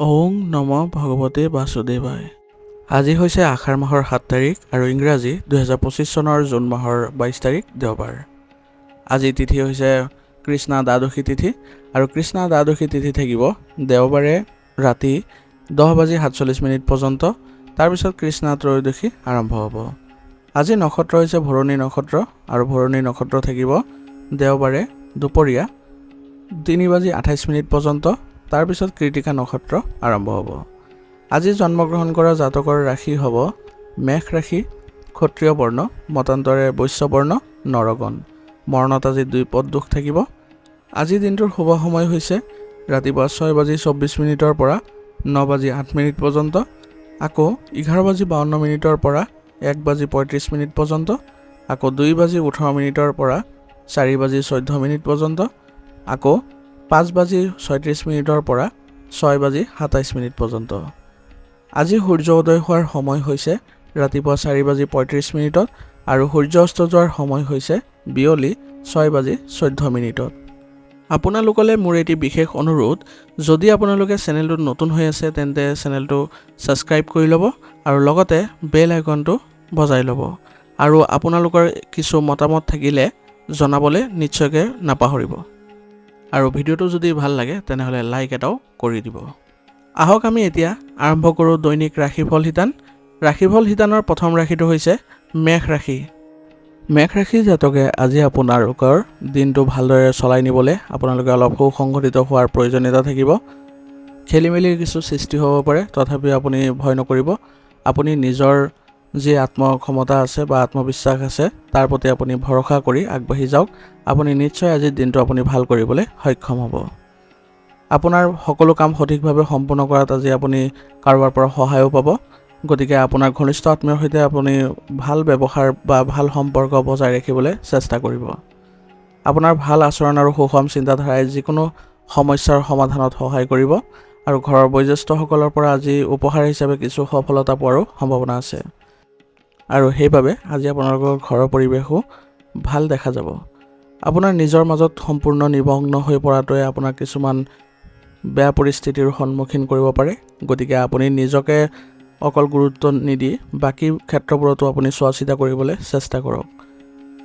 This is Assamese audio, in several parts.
ওং নম ভগৱতে বাসুদেৱায়। আজি হৈছে আষাৰ মাহৰ 7 তাৰিখ আৰু ইংৰাজী 2025 চনৰ জুন মাহৰ 22 তাৰিখ দেওবাৰ। আজি তিথি হৈছে কৃষ্ণা দ্বাদশী তিথি আৰু কৃষ্ণা দ্বাদশী তিথি থাকিব দেওবাৰে ৰাতি 10:47 পৰ্যন্ত। তাৰপিছত কৃষ্ণা ত্ৰয়োদশী আৰম্ভ হ'ব। আজি নক্ষত্ৰ হৈছে ভৰণী নক্ষত্ৰ আৰু ভৰণী নক্ষত্ৰ থাকিব দেওবাৰে দুপৰীয়া 3:28 পৰ্যন্ত। তাৰপিছত কৃতিকা নক্ষত্ৰ আৰম্ভ হ'ব। আজি জন্মগ্ৰহণ কৰা জাতকৰ ৰাশি হ'ব মেষ ৰাশি, ক্ষত্ৰিয় বৰ্ণ, মতান্তৰে বৈশ্য বৰ্ণ, নৰগণ। মৰণত আজি 2 পদ দুখ থাকিব। আজি দিনটোৰ শুভ সময় হৈছে ৰাতিপুৱা 6:24 পৰা 9:08 পৰ্যন্ত, আকৌ 11:52 পৰা 1:35 পৰ্যন্ত, আকৌ 2:18 পৰা 4:14 পৰ্যন্ত, আকৌ 5:36 পৰা 6:27 পৰ্যন্ত। আজি সূৰ্য উদয় হোৱাৰ সময় হৈছে ৰাতিপুৱা 4:35 আৰু সূৰ্য অস্ত যোৱাৰ সময় হৈছে বিয়লি 6:14। আপোনালোকলৈ মোৰ এটি বিশেষ অনুৰোধ, যদি আপোনালোকে চেনেলটোত নতুন হৈ আছে তেন্তে চেনেলটো ছাবস্ক্ৰাইব কৰি ল'ব আৰু লগতে বেল আইকনটো বজাই ল'ব। আৰু আপোনালোকৰ কিছু মতামত থাকিলে জনাবলৈ নিশ্চয়কৈ নাপাহৰিব। আৰু ভিডিঅ'টো যদি ভাল লাগে তেনেহ'লে লাইক এটাও কৰি দিব। আহক আমি এতিয়া আৰম্ভ কৰোঁ দৈনিক ৰাশিফল শিতান। ৰাশিফল শিতানৰ প্ৰথম ৰাশিটো হৈছে মেষ ৰাশি। মেষ ৰাশি জাতকে আজি আপোনালোকৰ দিনটো ভালদৰে চলাই নিবলৈ আপোনালোকে অলপ সুসংগঠিত হোৱাৰ প্ৰয়োজনীয়তা থাকিব। খেলি মেলিৰ কিছু সৃষ্টি হ'ব পাৰে, তথাপিও আপুনি ভয় নকৰিব। আপুনি নিজৰ যি আত্মক্ষমতা আছে বা আত্মবিশ্বাস আছে তাৰ প্ৰতি আপুনি ভৰসা কৰি আগবাঢ়ি যাওক। আপুনি নিশ্চয় আজিৰ দিনটো আপুনি ভাল কৰিবলৈ সক্ষম হ'ব। আপোনাৰ সকলো কাম সঠিকভাৱে সম্পূৰ্ণ কৰাত আজি আপুনি কাৰোবাৰ পৰা সহায়ো পাব। গতিকে আপোনাৰ ঘনিষ্ঠ আত্মীয়ৰ সৈতে আপুনি ভাল ব্যৱহাৰ বা ভাল সম্পৰ্ক বজাই ৰাখিবলৈ চেষ্টা কৰিব। আপোনাৰ ভাল আচৰণ আৰু সুষম চিন্তাধাৰাই যিকোনো সমস্যাৰ সমাধানত সহায় কৰিব আৰু ঘৰৰ বয়োজ্যেষ্ঠসকলৰ পৰা আজি উপহাৰ হিচাপে কিছু সফলতা পোৱাৰো সম্ভাৱনা আছে। আৰু সেইবাবে আজি আপোনালোকৰ ঘৰৰ পৰিৱেশো ভাল দেখা যাব। আপোনাৰ নিজৰ মাজত সম্পূৰ্ণ নিমগ্ন হৈ পৰাটোৱে আপোনাক কিছুমান বেয়া পৰিস্থিতিৰ সন্মুখীন কৰিব পাৰে। গতিকে আপুনি নিজকে অকল গুৰুত্ব নিদি বাকী ক্ষেত্ৰবোৰতো আপুনি চোৱা চিতা কৰিবলৈ চেষ্টা কৰক।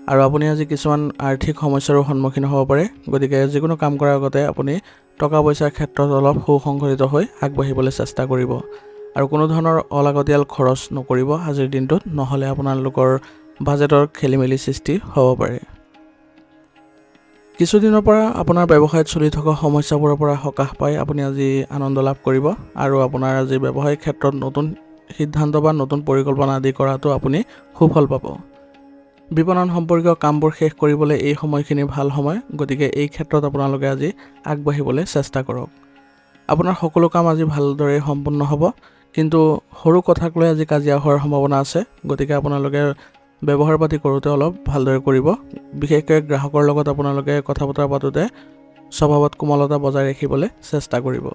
আৰু আপুনি আজি কিছুমান আৰ্থিক সমস্যাৰো সন্মুখীন হ'ব পাৰে। গতিকে যিকোনো কাম কৰাৰ আগতে আপুনি টকা পইচাৰ ক্ষেত্ৰত অলপ সুসংগঠিত হৈ আগবাঢ়িবলৈ চেষ্টা কৰিব আৰু কোনো ধৰণৰ অলাগতিয়াল খৰচ নকৰিব আজিৰ দিনটোত, নহ'লে আপোনালোকৰ বাজেটৰ খেলি মেলি সৃষ্টি হ'ব পাৰে। কিছুদিনৰ পৰা আপোনাৰ ব্যৱসায়ত চলি থকা সমস্যাবোৰৰ পৰা সকাহ পাই আপুনি আজি আনন্দ লাভ কৰিব আৰু আপোনাৰ আজি ব্যৱসায়িক ক্ষেত্ৰত নতুন সিদ্ধান্ত বা নতুন পৰিকল্পনা আদি কৰাটো আপুনি সুফল পাব। বিপণন সম্পৰ্কীয় কামবোৰ শেষ কৰিবলৈ এই সময়খিনি ভাল সময়। গতিকে এই ক্ষেত্ৰত আপোনালোকে আজি আগবাঢ়িবলৈ চেষ্টা কৰক। আপোনাৰ সকলো কাম আজি ভালদৰে সম্পূৰ্ণ হ'ব, কিন্তু সৰু কথাক লৈ আজি কাজিয়া হোৱাৰ সম্ভাৱনা আছে। গতিকে আপোনালোকে ব্যৱহাৰ পাতি কৰোঁতে অলপ ভালদৰে কৰিব। বিশেষকৈ গ্ৰাহকৰ লগত আপোনালোকে কথা বতৰা পাতোঁতে স্বভাৱত কোমলতা বজাই ৰাখিবলৈ চেষ্টা কৰিব।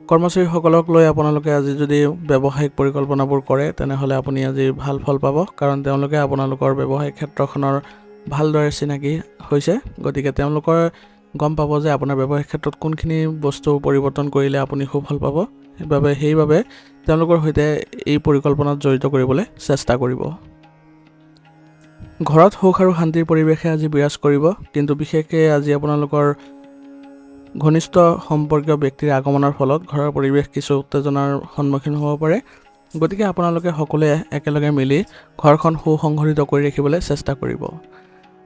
কৰ্মচাৰীসকলক লৈ আপোনালোকে আজি যদি ব্যৱসায়িক পৰিকল্পনাবোৰ কৰে তেনেহ'লে আপুনি আজি ভাল ফল পাব, কাৰণ তেওঁলোকে আপোনালোকৰ ব্যৱসায়িক ক্ষেত্ৰখনৰ ভালদৰে চিনাকি হৈছে। গতিকে তেওঁলোকৰ গম পাব যে আপোনাৰ ব্যৱসায়িক ক্ষেত্ৰত কোনখিনি বস্তু পৰিৱৰ্তন কৰিলে আপুনি সুফল পাব। সেইবাবে তেওঁলোকৰ সৈতে এই পৰিকল্পনাত জড়িত কৰিবলৈ চেষ্টা কৰিব। ঘৰত সুখ আৰু শান্তিৰ পৰিৱেশে আজি বিৰাজ কৰিব, কিন্তু বিশেষকৈ আজি আপোনালোকৰ ঘনিষ্ঠ সম্পৰ্কীয় ব্যক্তিৰ আগমনৰ ফলত ঘৰৰ পৰিৱেশ কিছু উত্তেজনাৰ সন্মুখীন হ'ব পাৰে। গতিকে আপোনালোকে সকলোৱে একেলগে মিলি ঘৰখন সুসংগঠিত কৰি ৰাখিবলৈ চেষ্টা কৰিব।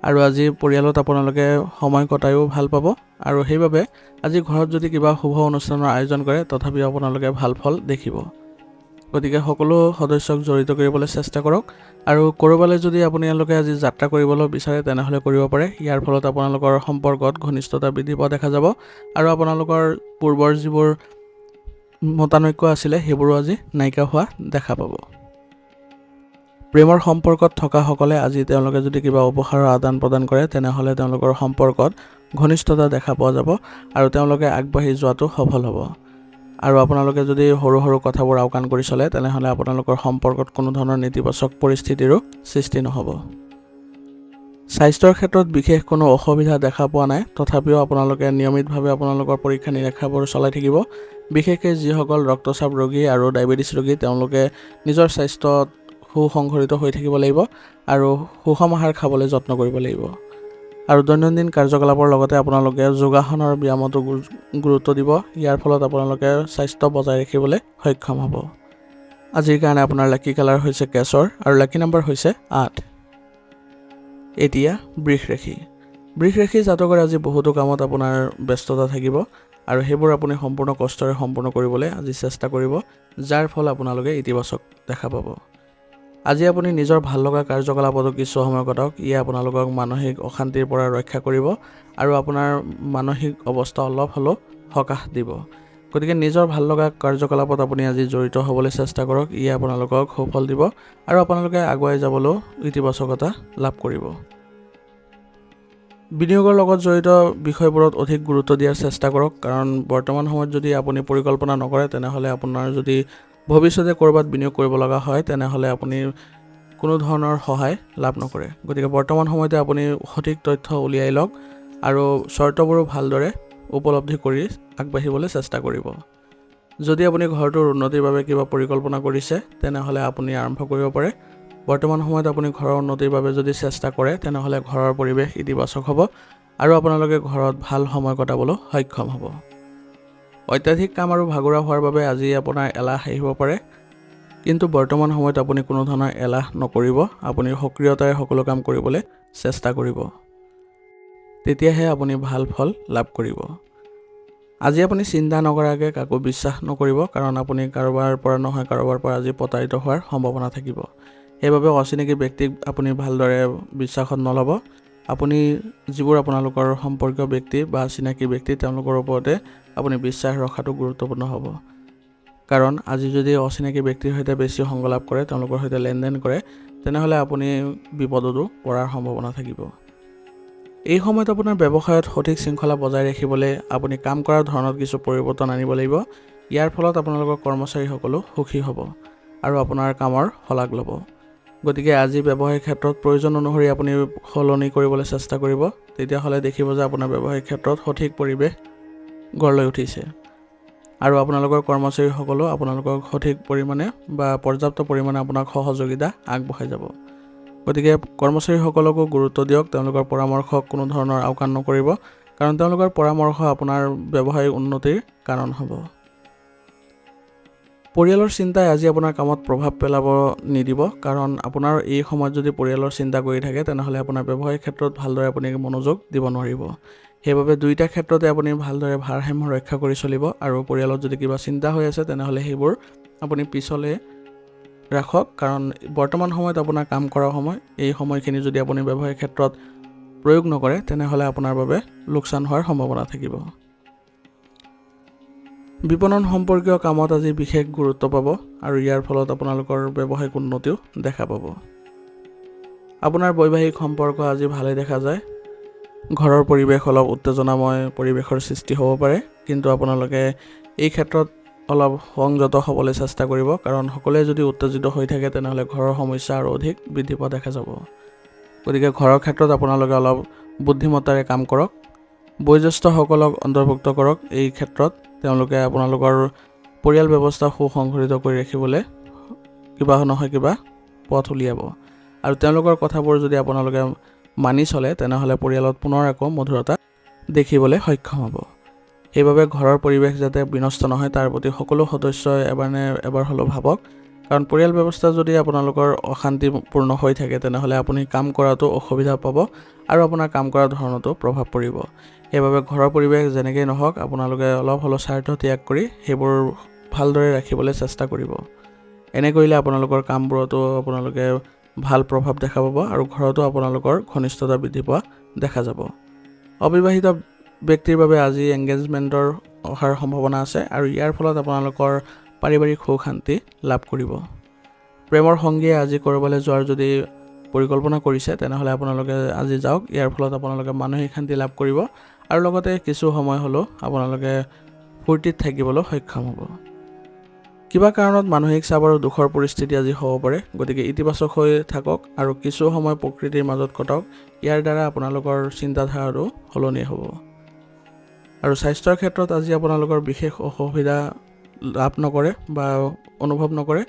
আৰু আজি পৰিয়ালত আপোনালোকে সময় কটায়ো ভাল পাব আৰু সেইবাবে আজি ঘৰত যদি কিবা শুভ অনুষ্ঠানৰ আয়োজন কৰে তথাপিও আপোনালোকে ভাল ফল দেখিব। গতিকে সকলো সদস্যক জড়িত কৰিবলৈ চেষ্টা কৰক। আৰু ক'ৰবালৈ যদি আপোনালোকে আজি যাত্ৰা কৰিবলৈ বিচাৰে তেনেহ'লে কৰিব পাৰে। ইয়াৰ ফলত আপোনালোকৰ সম্পৰ্কত ঘনিষ্ঠতা বৃদ্ধি পোৱা দেখা যাব আৰু আপোনালোকৰ পূৰ্বৰ যিবোৰ মতানৈক্য আছিলে সেইবোৰো আজি নাইকিয়া হোৱা দেখা পাব। প্ৰেমৰ সম্পৰ্কত থকাসকলে আজি তেওঁলোকে যদি কিবা উপহাৰৰ আদান প্ৰদান কৰে তেনেহ'লে তেওঁলোকৰ সম্পৰ্কত ঘনিষ্ঠতা দেখা পোৱা যাব আৰু তেওঁলোকে আগবাঢ়ি যোৱাটো সফল হ'ব। আৰু আপোনালোকে যদি সৰু সৰু কথাবোৰ আওকাণ কৰি চলে তেনেহ'লে আপোনালোকৰ সম্পৰ্কত কোনো ধৰণৰ নেতিবাচক পৰিস্থিতিৰো সৃষ্টি নহ'ব। স্বাস্থ্যৰ ক্ষেত্ৰত বিশেষ কোনো অসুবিধা দেখা পোৱা নাই, তথাপিও আপোনালোকে নিয়মিতভাৱে আপোনালোকৰ পৰীক্ষা নিৰীক্ষাবোৰ চলাই থাকিব। বিশেষকৈ যিসকল ৰক্তচাপ ৰোগী আৰু ডায়েবেটিছ ৰোগী তেওঁলোকে নিজৰ স্বাস্থ্যত সুসংগঠিত হৈ থাকিব লাগিব আৰু সুষম আহাৰ খাবলৈ যত্ন কৰিব লাগিব। আৰু দৈনন্দিন কাৰ্যকলাপৰ লগতে আপোনালোকে যোগাসন আৰু ব্যায়ামতো গুৰুত্ব দিব। ইয়াৰ ফলত আপোনালোকে স্বাস্থ্য বজাই ৰাখিবলৈ সক্ষম হ'ব। আজিৰ কাৰণে আপোনাৰ লাকি কালাৰ হৈছে কেশৰ আৰু লাকি নম্বৰ হৈছে 8। এতিয়া বৃষ ৰাশি জাতকৰ আজি বহুতো কামত আপোনাৰ ব্যস্ততা থাকিব আৰু সেইবোৰ আপুনি সম্পূৰ্ণ কষ্টৰে সম্পূৰ্ণ কৰিবলৈ আজি চেষ্টা কৰিব, যাৰ ফল আপোনালোকে ইতিবাচক দেখা পাব। আজি আপুনি নিজৰ ভাল লগা কাৰ্যকলাপতো কিছু সময় কটাওক। ইয়ে আপোনালোকক মানসিক অশান্তিৰ পৰা ৰক্ষা কৰিব আৰু আপোনাৰ মানসিক অৱস্থা অলপ হ'লেও সকাহ দিব। গতিকে নিজৰ ভাল লগা কাৰ্যকলাপত আপুনি আজি জড়িত হ'বলৈ চেষ্টা কৰক। ইয়ে আপোনালোকক সুফল দিব আৰু আপোনালোকে আগুৱাই যাবলৈও ইতিবাচকতা লাভ কৰিব। বিনিয়োগৰ লগত জড়িত বিষয়বোৰত অধিক গুৰুত্ব দিয়াৰ চেষ্টা কৰক, কাৰণ বৰ্তমান সময়ত যদি আপুনি পৰিকল্পনা নকৰে তেনেহ'লে আপোনাৰ যদি ভৱিষ্যতে ক'ৰবাত বিনিয়োগ কৰিব লগা হয় তেনেহ'লে আপুনি কোনো ধৰণৰ সহায় লাভ নকৰে। গতিকে বৰ্তমান সময়তে আপুনি সঠিক তথ্য উলিয়াই লওক আৰু চৰ্তবোৰো ভালদৰে উপলব্ধি কৰি আগবাঢ়িবলৈ চেষ্টা কৰিব। যদি আপুনি ঘৰটোৰ উন্নতিৰ বাবে কিবা পৰিকল্পনা কৰিছে তেনেহ'লে আপুনি আৰম্ভ কৰিব পাৰে। বৰ্তমান সময়ত আপুনি ঘৰৰ উন্নতিৰ বাবে যদি চেষ্টা কৰে তেনেহ'লে ঘৰৰ পৰিৱেশ ইতিবাচক হ'ব আৰু আপোনালোকে ঘৰত ভাল সময় কটাবলৈ সক্ষম হ'ব। অত্যাধিক কাম আৰু ভাগৰুৱা হোৱাৰ বাবে আজি আপোনাৰ এলাহ আহিব পাৰে, কিন্তু বৰ্তমান সময়ত আপুনি কোনো ধৰণৰ এলাহ নকৰিব। আপুনি সক্ৰিয়তাৰে সকলো কাম কৰিবলৈ চেষ্টা কৰিব, তেতিয়াহে আপুনি ভাল ফল লাভ কৰিব। আজি আপুনি চিন্তা নকৰাকৈ কাকো বিশ্বাস নকৰিব, কাৰণ আপুনি কাৰোবাৰ পৰা নহয় কাৰোবাৰ পৰা আজি প্ৰতাৰিত হোৱাৰ সম্ভাৱনা থাকিব। সেইবাবে অচিনাকি ব্যক্তিক আপুনি ভালদৰে বিশ্বাসত নল'ব। আপুনি যিবোৰ আপোনালোকৰ সম্পৰ্কীয় ব্যক্তি বা চিনাকি ব্যক্তি তেওঁলোকৰ ওপৰতে আপুনি বিশ্বাস ৰখাটো গুৰুত্বপূৰ্ণ হ'ব, কাৰণ আজি যদি অচিনাকি ব্যক্তিৰ সৈতে বেছি সংগ লাভ কৰে, তেওঁলোকৰ সৈতে লেনদেন কৰে, তেনেহ'লে আপুনি বিপদতো পৰাৰ সম্ভাৱনা থাকিব। এই সময়ত আপোনাৰ ব্যৱসায়ত সঠিক শৃংখলা বজাই ৰাখিবলৈ আপুনি কাম কৰাৰ ধৰণত কিছু পৰিৱৰ্তন আনিব লাগিব। ইয়াৰ ফলত আপোনালোকৰ কৰ্মচাৰীসকলো সুখী হ'ব আৰু আপোনাৰ কামৰ শলাগ ল'ব। গতিকে আজি ব্যৱসায়িক ক্ষেত্ৰত প্ৰয়োজন অনুসৰি আপুনি সলনি কৰিবলৈ চেষ্টা কৰিব, তেতিয়াহ'লে দেখিব যে আপোনাৰ ব্যৱসায়িক ক্ষেত্ৰত সঠিক পৰিৱেশ গঢ় লৈ উঠিছে আৰু আপোনালোকৰ কৰ্মচাৰীসকলেও আপোনালোকক সঠিক পৰিমাণে বা পৰ্যাপ্ত পৰিমাণে আপোনাক সহযোগিতা আগবঢ়াই যাব। গতিকে কৰ্মচাৰীসকলকো গুৰুত্ব দিয়ক, তেওঁলোকৰ পৰামৰ্শক কোনো ধৰণৰ আওকাণ নকৰিব, কাৰণ তেওঁলোকৰ পৰামৰ্শ আপোনাৰ ব্যৱসায়িক উন্নতিৰ কাৰণ হ'ব। পৰিয়ালৰ চিন্তাই আজি আপোনাৰ কামত প্ৰভাৱ পেলাব নিদিব, কাৰণ আপোনাৰ এই সময়ত যদি পৰিয়ালৰ চিন্তা কৰি থাকে তেনেহ'লে আপোনাৰ ব্যৱসায়িক ক্ষেত্ৰত ভালদৰে আপুনি মনোযোগ দিব নোৱাৰিব। সেইবাবে দুয়োটা ক্ষেত্ৰতে আপুনি ভালদৰে ভাৰসাম্য ৰক্ষা কৰি চলিব আৰু পৰিয়ালত যদি কিবা চিন্তা হৈ আছে তেনেহ'লে সেইবোৰ আপুনি পিছলৈ ৰাখক, কাৰণ বৰ্তমান সময়ত আপোনাৰ কাম কৰাৰ সময়। এই সময়খিনি যদি আপুনি ব্যৱসায়িক ক্ষেত্ৰত প্ৰয়োগ নকৰে তেনেহ'লে আপোনাৰ বাবে লোকচান হোৱাৰ সম্ভাৱনা থাকিব। বিপণন সম্পৰ্কীয় কামত আজি বিশেষ গুৰুত্ব পাব আৰু ইয়াৰ ফলত আপোনালোকৰ ব্যৱসায়িক উন্নতিও দেখা পাব। আপোনাৰ বৈবাহিক সম্পৰ্ক আজি ভালেই দেখা যায়। ঘৰৰ পৰিৱেশ অলপ উত্তেজনাময় পৰিৱেশৰ সৃষ্টি হ'ব পাৰে, কিন্তু আপোনালোকে এই ক্ষেত্ৰত অলপ সংযত হ'বলৈ চেষ্টা কৰিব, কাৰণ সকলোৱে যদি উত্তেজিত হৈ থাকে তেনেহ'লে ঘৰৰ সমস্যা আৰু অধিক বৃদ্ধি পোৱা দেখা যাব। গতিকে ঘৰৰ ক্ষেত্ৰত আপোনালোকে অলপ বুদ্ধিমত্তাৰে কাম কৰক। বয়োজ্যেষ্ঠসকলক অন্তৰ্ভুক্ত কৰক। এই ক্ষেত্ৰত তেওঁলোকে আপোনালোকৰ পৰিয়াল ব্যৱস্থা সুসংগঠিত কৰি ৰাখিবলৈ কিবা নহয় কিবা পথ উলিয়াব আৰু তেওঁলোকৰ কথাবোৰ যদি আপোনালোকে মানি চলে তেনেহ'লে পৰিয়ালত পুনৰ আকৌ মধুৰতা দেখিবলৈ সক্ষম হ'ব। সেইবাবে ঘৰৰ পৰিৱেশ যাতে বিনষ্ট নহয় তাৰ প্ৰতি সকলো সদস্যই এবাৰ হ'লেও ভাবক, কাৰণ পৰিয়াল ব্যৱস্থা যদি আপোনালোকৰ অশান্তিপূৰ্ণ হৈ থাকে তেনেহ'লে আপুনি কাম কৰাটো অসুবিধা পাব আৰু আপোনাৰ কাম কৰাৰ ধৰণতো প্ৰভাৱ পৰিব। সেইবাবে ঘৰৰ পৰিৱেশ যেনেকৈ নহওক আপোনালোকে অলপ হ'লেও স্বাৰ্থ ত্যাগ কৰি সেইবোৰ ভালদৰে ৰাখিবলৈ চেষ্টা কৰিব। এনে কৰিলে আপোনালোকৰ কামবোৰতো আপোনালোকে ভাল প্ৰভাৱ দেখা পাব আৰু ঘৰতো আপোনালোকৰ ঘনিষ্ঠতা বৃদ্ধি পোৱা দেখা যাব। অবিবাহিত ব্যক্তিৰ বাবে আজি এংগেজমেণ্টৰ অহাৰ সম্ভাৱনা আছে আৰু ইয়াৰ ফলত আপোনালোকৰ পাৰিবাৰিক সুখ শান্তি লাভ কৰিব। প্ৰেমৰ সংগীয়ে আজি ক'ৰবালৈ যোৱাৰ যদি পৰিকল্পনা কৰিছে তেনেহ'লে আপোনালোকে আজি যাওক। ইয়াৰ ফলত আপোনালোকে মানসিক শান্তি লাভ কৰিব আৰু লগতে কিছু সময় হ'লেও আপোনালোকে ফূৰ্তিত থাকিবলৈ সক্ষম হ'ব। কিবা কাৰণত মানসিক চাপ আৰু দুখৰ পৰিস্থিতি আজি হ'ব পাৰে, গতিকে ইতিবাচক হৈ থাকক আৰু কিছু সময় প্ৰকৃতিৰ মাজত কটাওক। ইয়াৰ দ্বাৰা আপোনালোকৰ চিন্তাধাৰাটো সলনি হ'ব। আৰু স্বাস্থ্যৰ ক্ষেত্ৰত আজি আপোনালোকৰ বিশেষ অসুবিধা লাভ নকৰে বা অনুভৱ নকৰে,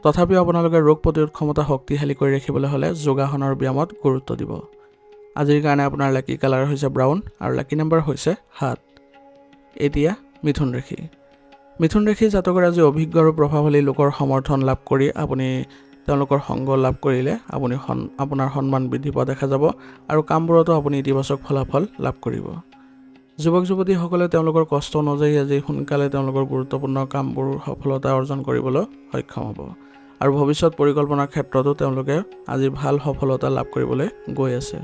তথাপিও আপোনালোকে ৰোগ প্ৰতিৰোধ ক্ষমতা শক্তিশালী কৰি ৰাখিবলৈ হ'লে যোগাসন আৰু ব্যায়ামত গুৰুত্ব দিব। আজিৰ কাৰণে আপোনাৰ লাকি কালাৰ হৈছে ব্ৰাউন আৰু লাকি নম্বৰ হৈছে 7। এতিয়া মিথুন ৰাশি। মিথুন ৰাশি জাতকৰ আজি অভিজ্ঞ আৰু প্ৰভাৱশালী লোকৰ সমৰ্থন লাভ কৰি আপুনি তেওঁলোকৰ সংগ লাভ কৰিলে আপোনাৰ সন্মান বৃদ্ধি পোৱা দেখা যাব আৰু কামবোৰতো আপুনি ইতিবাচক ফলাফল লাভ কৰিব। যুৱক যুৱতীসকলে তেওঁলোকৰ কষ্ট অনুযায়ী আজি সোনকালে তেওঁলোকৰ গুৰুত্বপূৰ্ণ কামবোৰ সফলতা অৰ্জন কৰিবলৈ সক্ষম হ'ব আৰু ভৱিষ্যত পৰিকল্পনাৰ ক্ষেত্ৰতো তেওঁলোকে আজি ভাল সফলতা লাভ কৰিবলৈ গৈ আছে।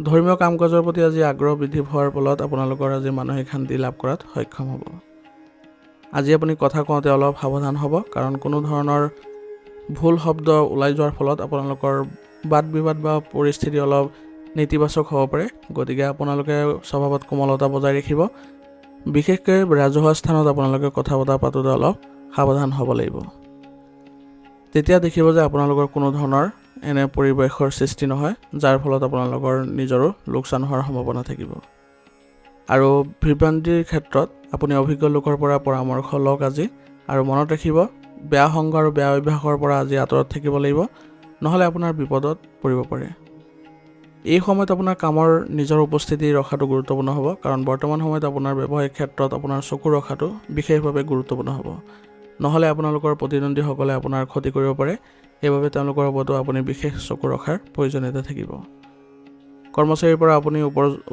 ধৰ্মীয় কাম কাজৰ প্ৰতি আজি আগ্ৰহ বৃদ্ধি হোৱাৰ ফলত আপোনালোকৰ আজি মানসিক শান্তি লাভ কৰাত সক্ষম হ'ব। আজি আপুনি কথা কওঁতে অলপ সাৱধান হ'ব, কাৰণ কোনো ধৰণৰ ভুল শব্দ ওলাই যোৱাৰ ফলত আপোনালোকৰ বাদ বিবাদ বা পৰিস্থিতি অলপ নেতিবাচক হ'ব পাৰে। গতিকে আপোনালোকে স্বভাৱত কোমলতা বজাই ৰাখিব। বিশেষকৈ ৰাজহুৱা স্থানত আপোনালোকে কথা বতৰা পাতোঁতে অলপ সাৱধান হ'ব লাগিব। তেতিয়া দেখিব যে আপোনালোকৰ কোনো ধৰণৰ এনে পৰিৱেশৰ সৃষ্টি নহয়, যাৰ ফলত আপোনালোকৰ নিজৰো লোকচান হোৱাৰ সম্ভাৱনা থাকিব। আৰু বিভ্ৰান্তিৰ ক্ষেত্ৰত আপুনি অভিজ্ঞ লোকৰ পৰা পৰামৰ্শ লওক আজি, আৰু মনত ৰাখিব বেয়া সংগ আৰু বেয়া অভ্যাসৰ পৰা আজি আঁতৰত থাকিব লাগিব, নহ'লে আপোনাৰ বিপদত পৰিব পাৰে। এই সময়ত আপোনাৰ কামৰ নিজৰ উপস্থিতি ৰখাটো গুৰুত্বপূৰ্ণ হ'ব, কাৰণ বৰ্তমান সময়ত আপোনাৰ ব্যৱসায়িক ক্ষেত্ৰত আপোনাৰ চকু ৰখাটো বিশেষভাৱে গুৰুত্বপূৰ্ণ হ'ব। নহ'লে আপোনালোকৰ প্ৰতিদ্বন্দ্বীসকলে আপোনাৰ ক্ষতি কৰিব পাৰে, সেইবাবে তেওঁলোকৰ ওপৰতো আপুনি বিশেষ চকু ৰখাৰ প্ৰয়োজনীয়তা থাকিব। কৰ্মচাৰীৰ পৰা আপুনি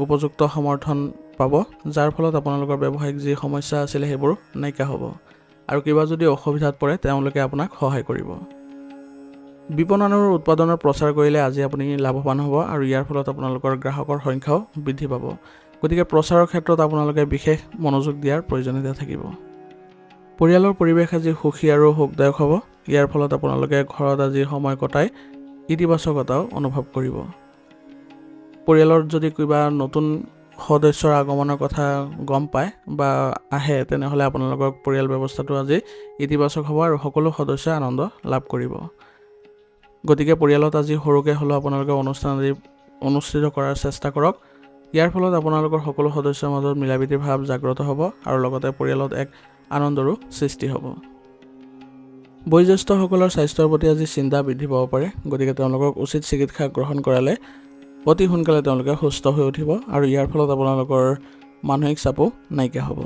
উপযুক্ত সমৰ্থন পাব, যাৰ ফলত আপোনালোকৰ ব্যৱসায়িক যি সমস্যা আছিলে সেইবোৰ নাইকিয়া হ'ব আৰু কিবা যদি অসুবিধাত পৰে তেওঁলোকে আপোনাক সহায় কৰিব। বিপণন আৰু উৎপাদনৰ প্ৰচাৰ কৰিলে আজি আপুনি লাভৱান হ'ব আৰু ইয়াৰ ফলত আপোনালোকৰ গ্ৰাহকৰ সংখ্যাও বৃদ্ধি পাব। গতিকে প্ৰচাৰৰ ক্ষেত্ৰত আপোনালোকে বিশেষ মনোযোগ দিয়াৰ প্ৰয়োজনীয়তা থাকিব। পৰিয়ালৰ পৰিৱেশ আজি সুখী আৰু সুখদায়ক হ'ব। ইয়াৰ ফলত আপোনালোকে ঘৰত আজি সময় কটাই ইতিবাচকতাও অনুভৱ কৰিব। পৰিয়ালৰ যদি কিবা নতুন সদস্যৰ আগমনৰ কথা গম পায় বা আহে, তেনেহ'লে আপোনালোকৰ পৰিয়াল ব্যৱস্থাটো আজি ইতিবাচক হ'ব আৰু সকলো সদস্যই আনন্দ লাভ কৰিব। গতিকে পৰিয়ালত আজি সৰুকৈ হ'লেও আপোনালোকে অনুষ্ঠান আজি অনুষ্ঠিত কৰাৰ চেষ্টা কৰক। ইয়াৰ ফলত আপোনালোকৰ সকলো সদস্যৰ মাজত মিলাপ্ৰীতিৰ ভাৱ জাগ্ৰত হ'ব আৰু লগতে পৰিয়ালত এক আনন্দৰো সৃষ্টি হ'ব। বয়োজ্যেষ্ঠসকলৰ স্বাস্থ্যৰ প্ৰতি আজি চিন্তা বৃদ্ধি পাব পাৰে, গতিকে তেওঁলোকক উচিত চিকিৎসা গ্ৰহণ কৰালে অতি সোনকালে তেওঁলোকে সুস্থ হৈ উঠিব আৰু ইয়াৰ ফলত আপোনালোকৰ মানসিক চাপো নাইকিয়া হ'ব।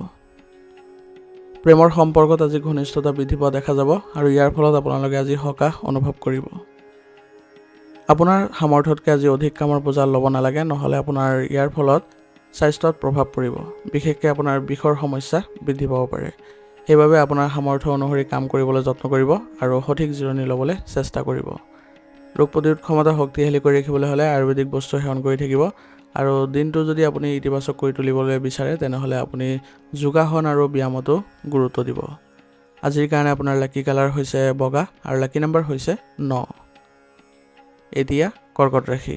প্ৰেমৰ সম্পৰ্কত আজি ঘনিষ্ঠতা বৃদ্ধি পোৱা দেখা যাব আৰু ইয়াৰ ফলত আপোনালোকে আজি সকাহ অনুভৱ কৰিব। আপোনাৰ সামৰ্থ্যতকৈ আজি অধিক কামৰ বোজা ল'ব নালাগে, নহ'লে আপোনাৰ ইয়াৰ ফলত স্বাস্থ্যত প্ৰভাৱ পৰিব। বিশেষকৈ আপোনাৰ বিষৰ সমস্যা বৃদ্ধি পাব পাৰে। সেইবাবে আপোনাৰ সামৰ্থ্য অনুসৰি কাম কৰিবলৈ যত্ন কৰিব আৰু সঠিক জিৰণি ল'বলৈ চেষ্টা কৰিব। ৰোগ প্ৰতিৰোধ ক্ষমতা শক্তিশালী কৰি ৰাখিবলৈ হ'লে আয়ুৰ্বেদিক বস্তু সেৱন কৰি থাকিব আৰু দিনটো যদি আপুনি ইতিবাচক কৰি তুলিবলৈ বিচাৰে, তেনেহ'লে আপুনি যোগাসন আৰু ব্যায়ামতো গুৰুত্ব দিব। আজিৰ কাৰণে আপোনাৰ লাকি কালাৰ হৈছে বগা আৰু লাকি নম্বৰ হৈছে 9। এতিয়া কৰ্কট ৰাশি।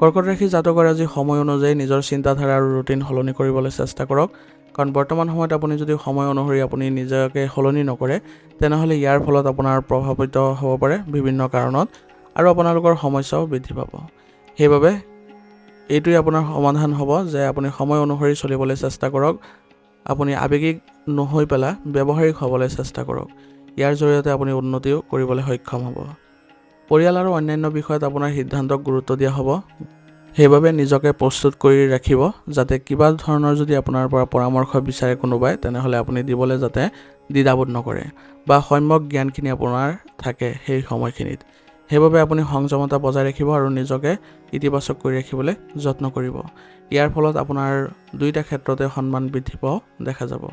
কৰ্কট ৰাশি জাতকৰ আজি সময় অনুযায়ী নিজৰ চিন্তাধাৰা আৰু ৰুটিন সলনি কৰিবলৈ চেষ্টা কৰক, কাৰণ বৰ্তমান সময়ত আপুনি যদি সময় অনুসৰি আপুনি নিজকে সলনি নকৰে, তেনেহ'লে ইয়াৰ ফলত আপোনাৰ প্ৰভাৱিত হ'ব পাৰে বিভিন্ন কাৰণত আৰু আপোনালোকৰ সমস্যাও বৃদ্ধি পাব। সেইবাবে এইটোৱে আপোনাৰ সমাধান হ'ব যে আপুনি সময় অনুসৰি চলিবলৈ চেষ্টা কৰক। আপুনি আৱেগিক নহৈ পেলাই ব্যৱহাৰিক হ'বলৈ চেষ্টা কৰক। ইয়াৰ জৰিয়তে আপুনি উন্নতিও কৰিবলৈ সক্ষম হ'ব। পৰিয়াল আৰু অন্যান্য বিষয়ত আপোনাৰ সিদ্ধান্তক গুৰুত্ব দিয়া হ'ব। সেইবাবে নিজকে প্ৰস্তুত কৰি ৰাখিব, যাতে কিবা ধৰণৰ যদি আপোনাৰ পৰা পৰামৰ্শ বিচাৰে কোনোবাই, তেনেহ'লে আপুনি দিবলৈ যাতে দ্বিধাবোধ নকৰে বা সম্যক জ্ঞানখিনি আপোনাৰ থাকে সেই সময়খিনিত। সেইবাবে আপুনি সংযমতা বজাই ৰাখিব আৰু নিজকে ইতিবাচক কৰি ৰাখিবলৈ যত্ন কৰিব। ইয়াৰ ফলত আপোনাৰ দুয়োটা ক্ষেত্ৰতে সন্মান বৃদ্ধি পোৱাও দেখা যাব।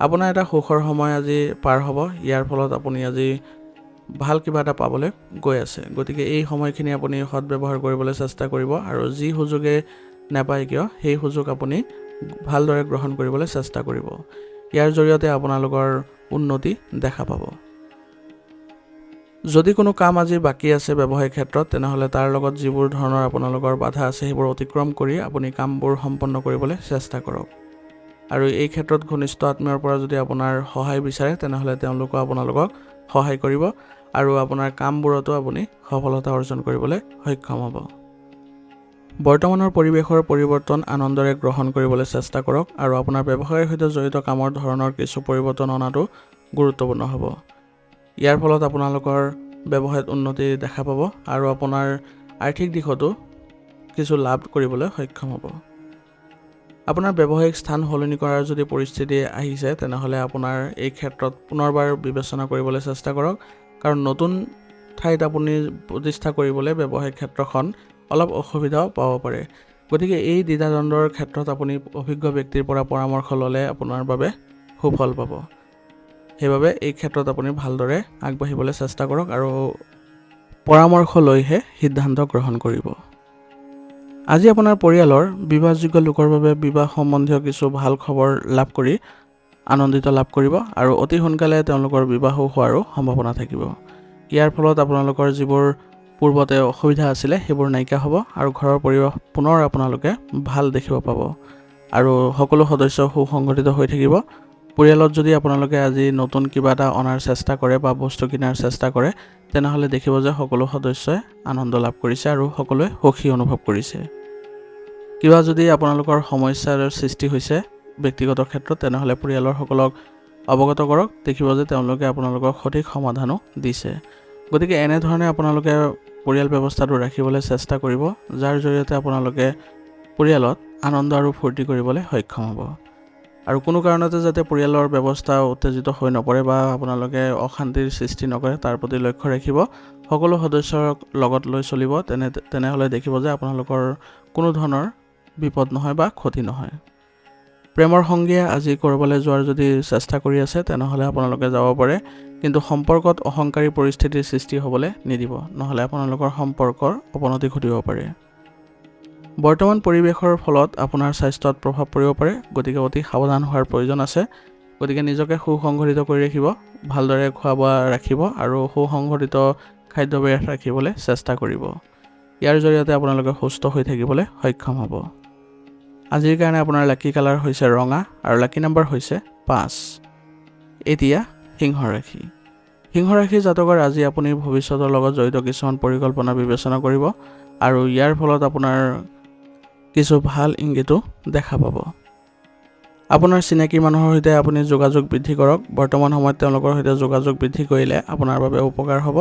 আপোনাৰ এটা সুখৰ সময় আজি পাৰ হ'ব। ইয়াৰ ফলত আপুনি আজি ভাল কিবা এটা পাবলৈ গৈ আছে। গতিকে এই সময়খিনি আপুনি সৎব্যৱহাৰ কৰিবলৈ চেষ্টা কৰিব আৰু যি সুযোগে নাপায় কিয় সেই সুযোগ আপুনি ভালদৰে গ্ৰহণ কৰিবলৈ চেষ্টা কৰিব। ইয়াৰ জৰিয়তে আপোনালোকৰ উন্নতি দেখা পাব। যদি কোনো কাম আজি বাকী আছে ব্যৱসায়িক ক্ষেত্ৰত, তেনেহ'লে তাৰ লগত যিবোৰ ধৰণৰ আপোনালোকৰ বাধা আছে সেইবোৰ অতিক্ৰম কৰি আপুনি কামবোৰ সম্পন্ন কৰিবলৈ চেষ্টা কৰক। আৰু এই ক্ষেত্ৰত ঘনিষ্ঠ আত্মীয়ৰ পৰা যদি আপোনাৰ সহায় বিচাৰে তেনেহ'লে তেওঁলোকো আপোনালোকক সহায় কৰিব আৰু আপোনাৰ কামবোৰতো আপুনি সফলতা অৰ্জন কৰিবলৈ সক্ষম হ'ব। বৰ্তমানৰ পৰিৱেশৰ পৰিৱৰ্তন আনন্দৰে গ্ৰহণ কৰিবলৈ চেষ্টা কৰক আৰু আপোনাৰ ব্যৱসায়ৰ সৈতে জড়িত কামৰ ধৰণৰ কিছু পৰিৱৰ্তন অনাটো গুৰুত্বপূৰ্ণ হ'ব। ইয়াৰ ফলত আপোনালোকৰ ব্যৱসায়ত উন্নতি দেখা পাব আৰু আপোনাৰ আৰ্থিক দিশতো কিছু লাভ কৰিবলৈ সক্ষম হ'ব। আপোনাৰ ব্যৱসায়িক স্থান সলনি কৰাৰ যদি পৰিস্থিতি আহিছে তেনেহ'লে আপোনাৰ এই ক্ষেত্ৰত পুনৰবাৰ বিবেচনা কৰিবলৈ চেষ্টা কৰক, কাৰণ নতুন ঠাইত আপুনি প্ৰতিষ্ঠা কৰিবলৈ ব্যৱসায়িক ক্ষেত্ৰখন অলপ অসুবিধাও পাব পাৰে। গতিকে এই দ্বিধাদ্বন্দ্বৰ ক্ষেত্ৰত আপুনি অভিজ্ঞ ব্যক্তিৰ পৰা পৰামৰ্শ ল'লে আপোনাৰ বাবে সুফল পাব। সেইবাবে এই ক্ষেত্ৰত আপুনি ভালদৰে আগবাঢ়িবলৈ চেষ্টা কৰক আৰু পৰামৰ্শ লৈহে সিদ্ধান্ত গ্ৰহণ কৰিব। আজি আপোনাৰ পৰিয়ালৰ বিবাহযোগ্য লোকৰ বাবে বিবাহ সম্বন্ধীয় কিছু ভাল খবৰ লাভ কৰি আনন্দিত লাভ কৰিব আৰু অতি সোনকালে তেওঁলোকৰ বিবাহো হোৱাৰো সম্ভাৱনা থাকিব। ইয়াৰ ফলত আপোনালোকৰ যিবোৰ পূৰ্বতে অসুবিধা আছিলে সেইবোৰ নাইকিয়া হ'ব আৰু ঘৰৰ পৰিৱেশ পুনৰ আপোনালোকে ভাল দেখিব পাব আৰু সকলো সদস্য সুসংগঠিত হৈ থাকিব। পৰিয়ালত যদি আপোনালোকে আজি নতুন কিবা এটা অনাৰ চেষ্টা কৰে বা বস্তু কিনাৰ চেষ্টা কৰে তেনেহ'লে দেখিব যে সকলো সদস্যই আনন্দ লাভ কৰিছে আৰু সকলোৱে সুখী অনুভৱ কৰিছে। কিবা যদি আপোনালোকৰ সমস্যাৰ সৃষ্টি হৈছে ব্যক্তিগত ক্ষেত্ৰত তেনেহ'লে পৰিয়ালৰ সকলক অৱগত কৰক, দেখিব যে তেওঁলোকে আপোনালোকক সঠিক সমাধানো দিছে। গতিকে এনেধৰণে আপোনালোকে পৰিয়াল ব্যৱস্থাটো ৰাখিবলৈ চেষ্টা কৰিব, যাৰ জৰিয়তে আপোনালোকে পৰিয়ালত আনন্দ আৰু ফূৰ্তি কৰিবলৈ সক্ষম হ'ব আৰু কোনো কাৰণতে যাতে পৰিয়ালৰ ব্যৱস্থা উত্তেজিত হৈ নপৰে বা আপোনালোকে অশান্তিৰ সৃষ্টি নকৰে তাৰ প্ৰতি লক্ষ্য ৰাখিব। সকলো সদস্যক লগত লৈ চলিব, তেনেহ'লে দেখিব যে আপোনালোকৰ কোনো ধৰণৰ বিপদ নহয় বা ক্ষতি নহয়। প্ৰেমৰ সংগীয়ে আজি ক'ৰবালৈ যোৱাৰ যদি চেষ্টা কৰি আছে তেনেহ'লে আপোনালোকে যাব পাৰে, কিন্তু সম্পৰ্কত অহংকাৰী পৰিস্থিতিৰ সৃষ্টি হ'বলৈ নিদিব, নহ'লে আপোনালোকৰ সম্পৰ্কৰ অৱনতি ঘটিব পাৰে। বৰ্তমান পৰিৱেশৰ ফলত আপোনাৰ স্বাস্থ্যত প্ৰভাৱ পৰিব পাৰে, গতিকে অতি সাৱধান হোৱাৰ প্ৰয়োজন আছে। গতিকে নিজকে সুসংগঠিত কৰি ৰাখিব, ভালদৰে খোৱা বোৱা ৰাখিব আৰু সুসংগঠিত খাদ্যাভ্যাস ৰাখিবলৈ চেষ্টা কৰিব। ইয়াৰ জৰিয়তে আপোনালোকে সুস্থ হৈ থাকিবলৈ সক্ষম হ'ব। আজিৰ কাৰণে আপোনাৰ লাকি কালাৰ হৈছে ৰঙা আৰু লাকি নম্বৰ হৈছে 5। এতিয়া সিংহ ৰাশি। সিংহ ৰাশিৰ জাতকৰ আজি আপুনি ভৱিষ্যতৰ লগত জড়িত কিছুমান পৰিকল্পনা বিবেচনা কৰিব আৰু ইয়াৰ ফলত আপোনাৰ কিছু ভাল ইংগিতো দেখা পাব। আপোনাৰ চিনাকি মানুহৰ সৈতে আপুনি যোগাযোগ বৃদ্ধি কৰক। বৰ্তমান সময়ত তেওঁলোকৰ সৈতে যোগাযোগ বৃদ্ধি কৰিলে আপোনাৰ বাবে উপকাৰ হ'ব,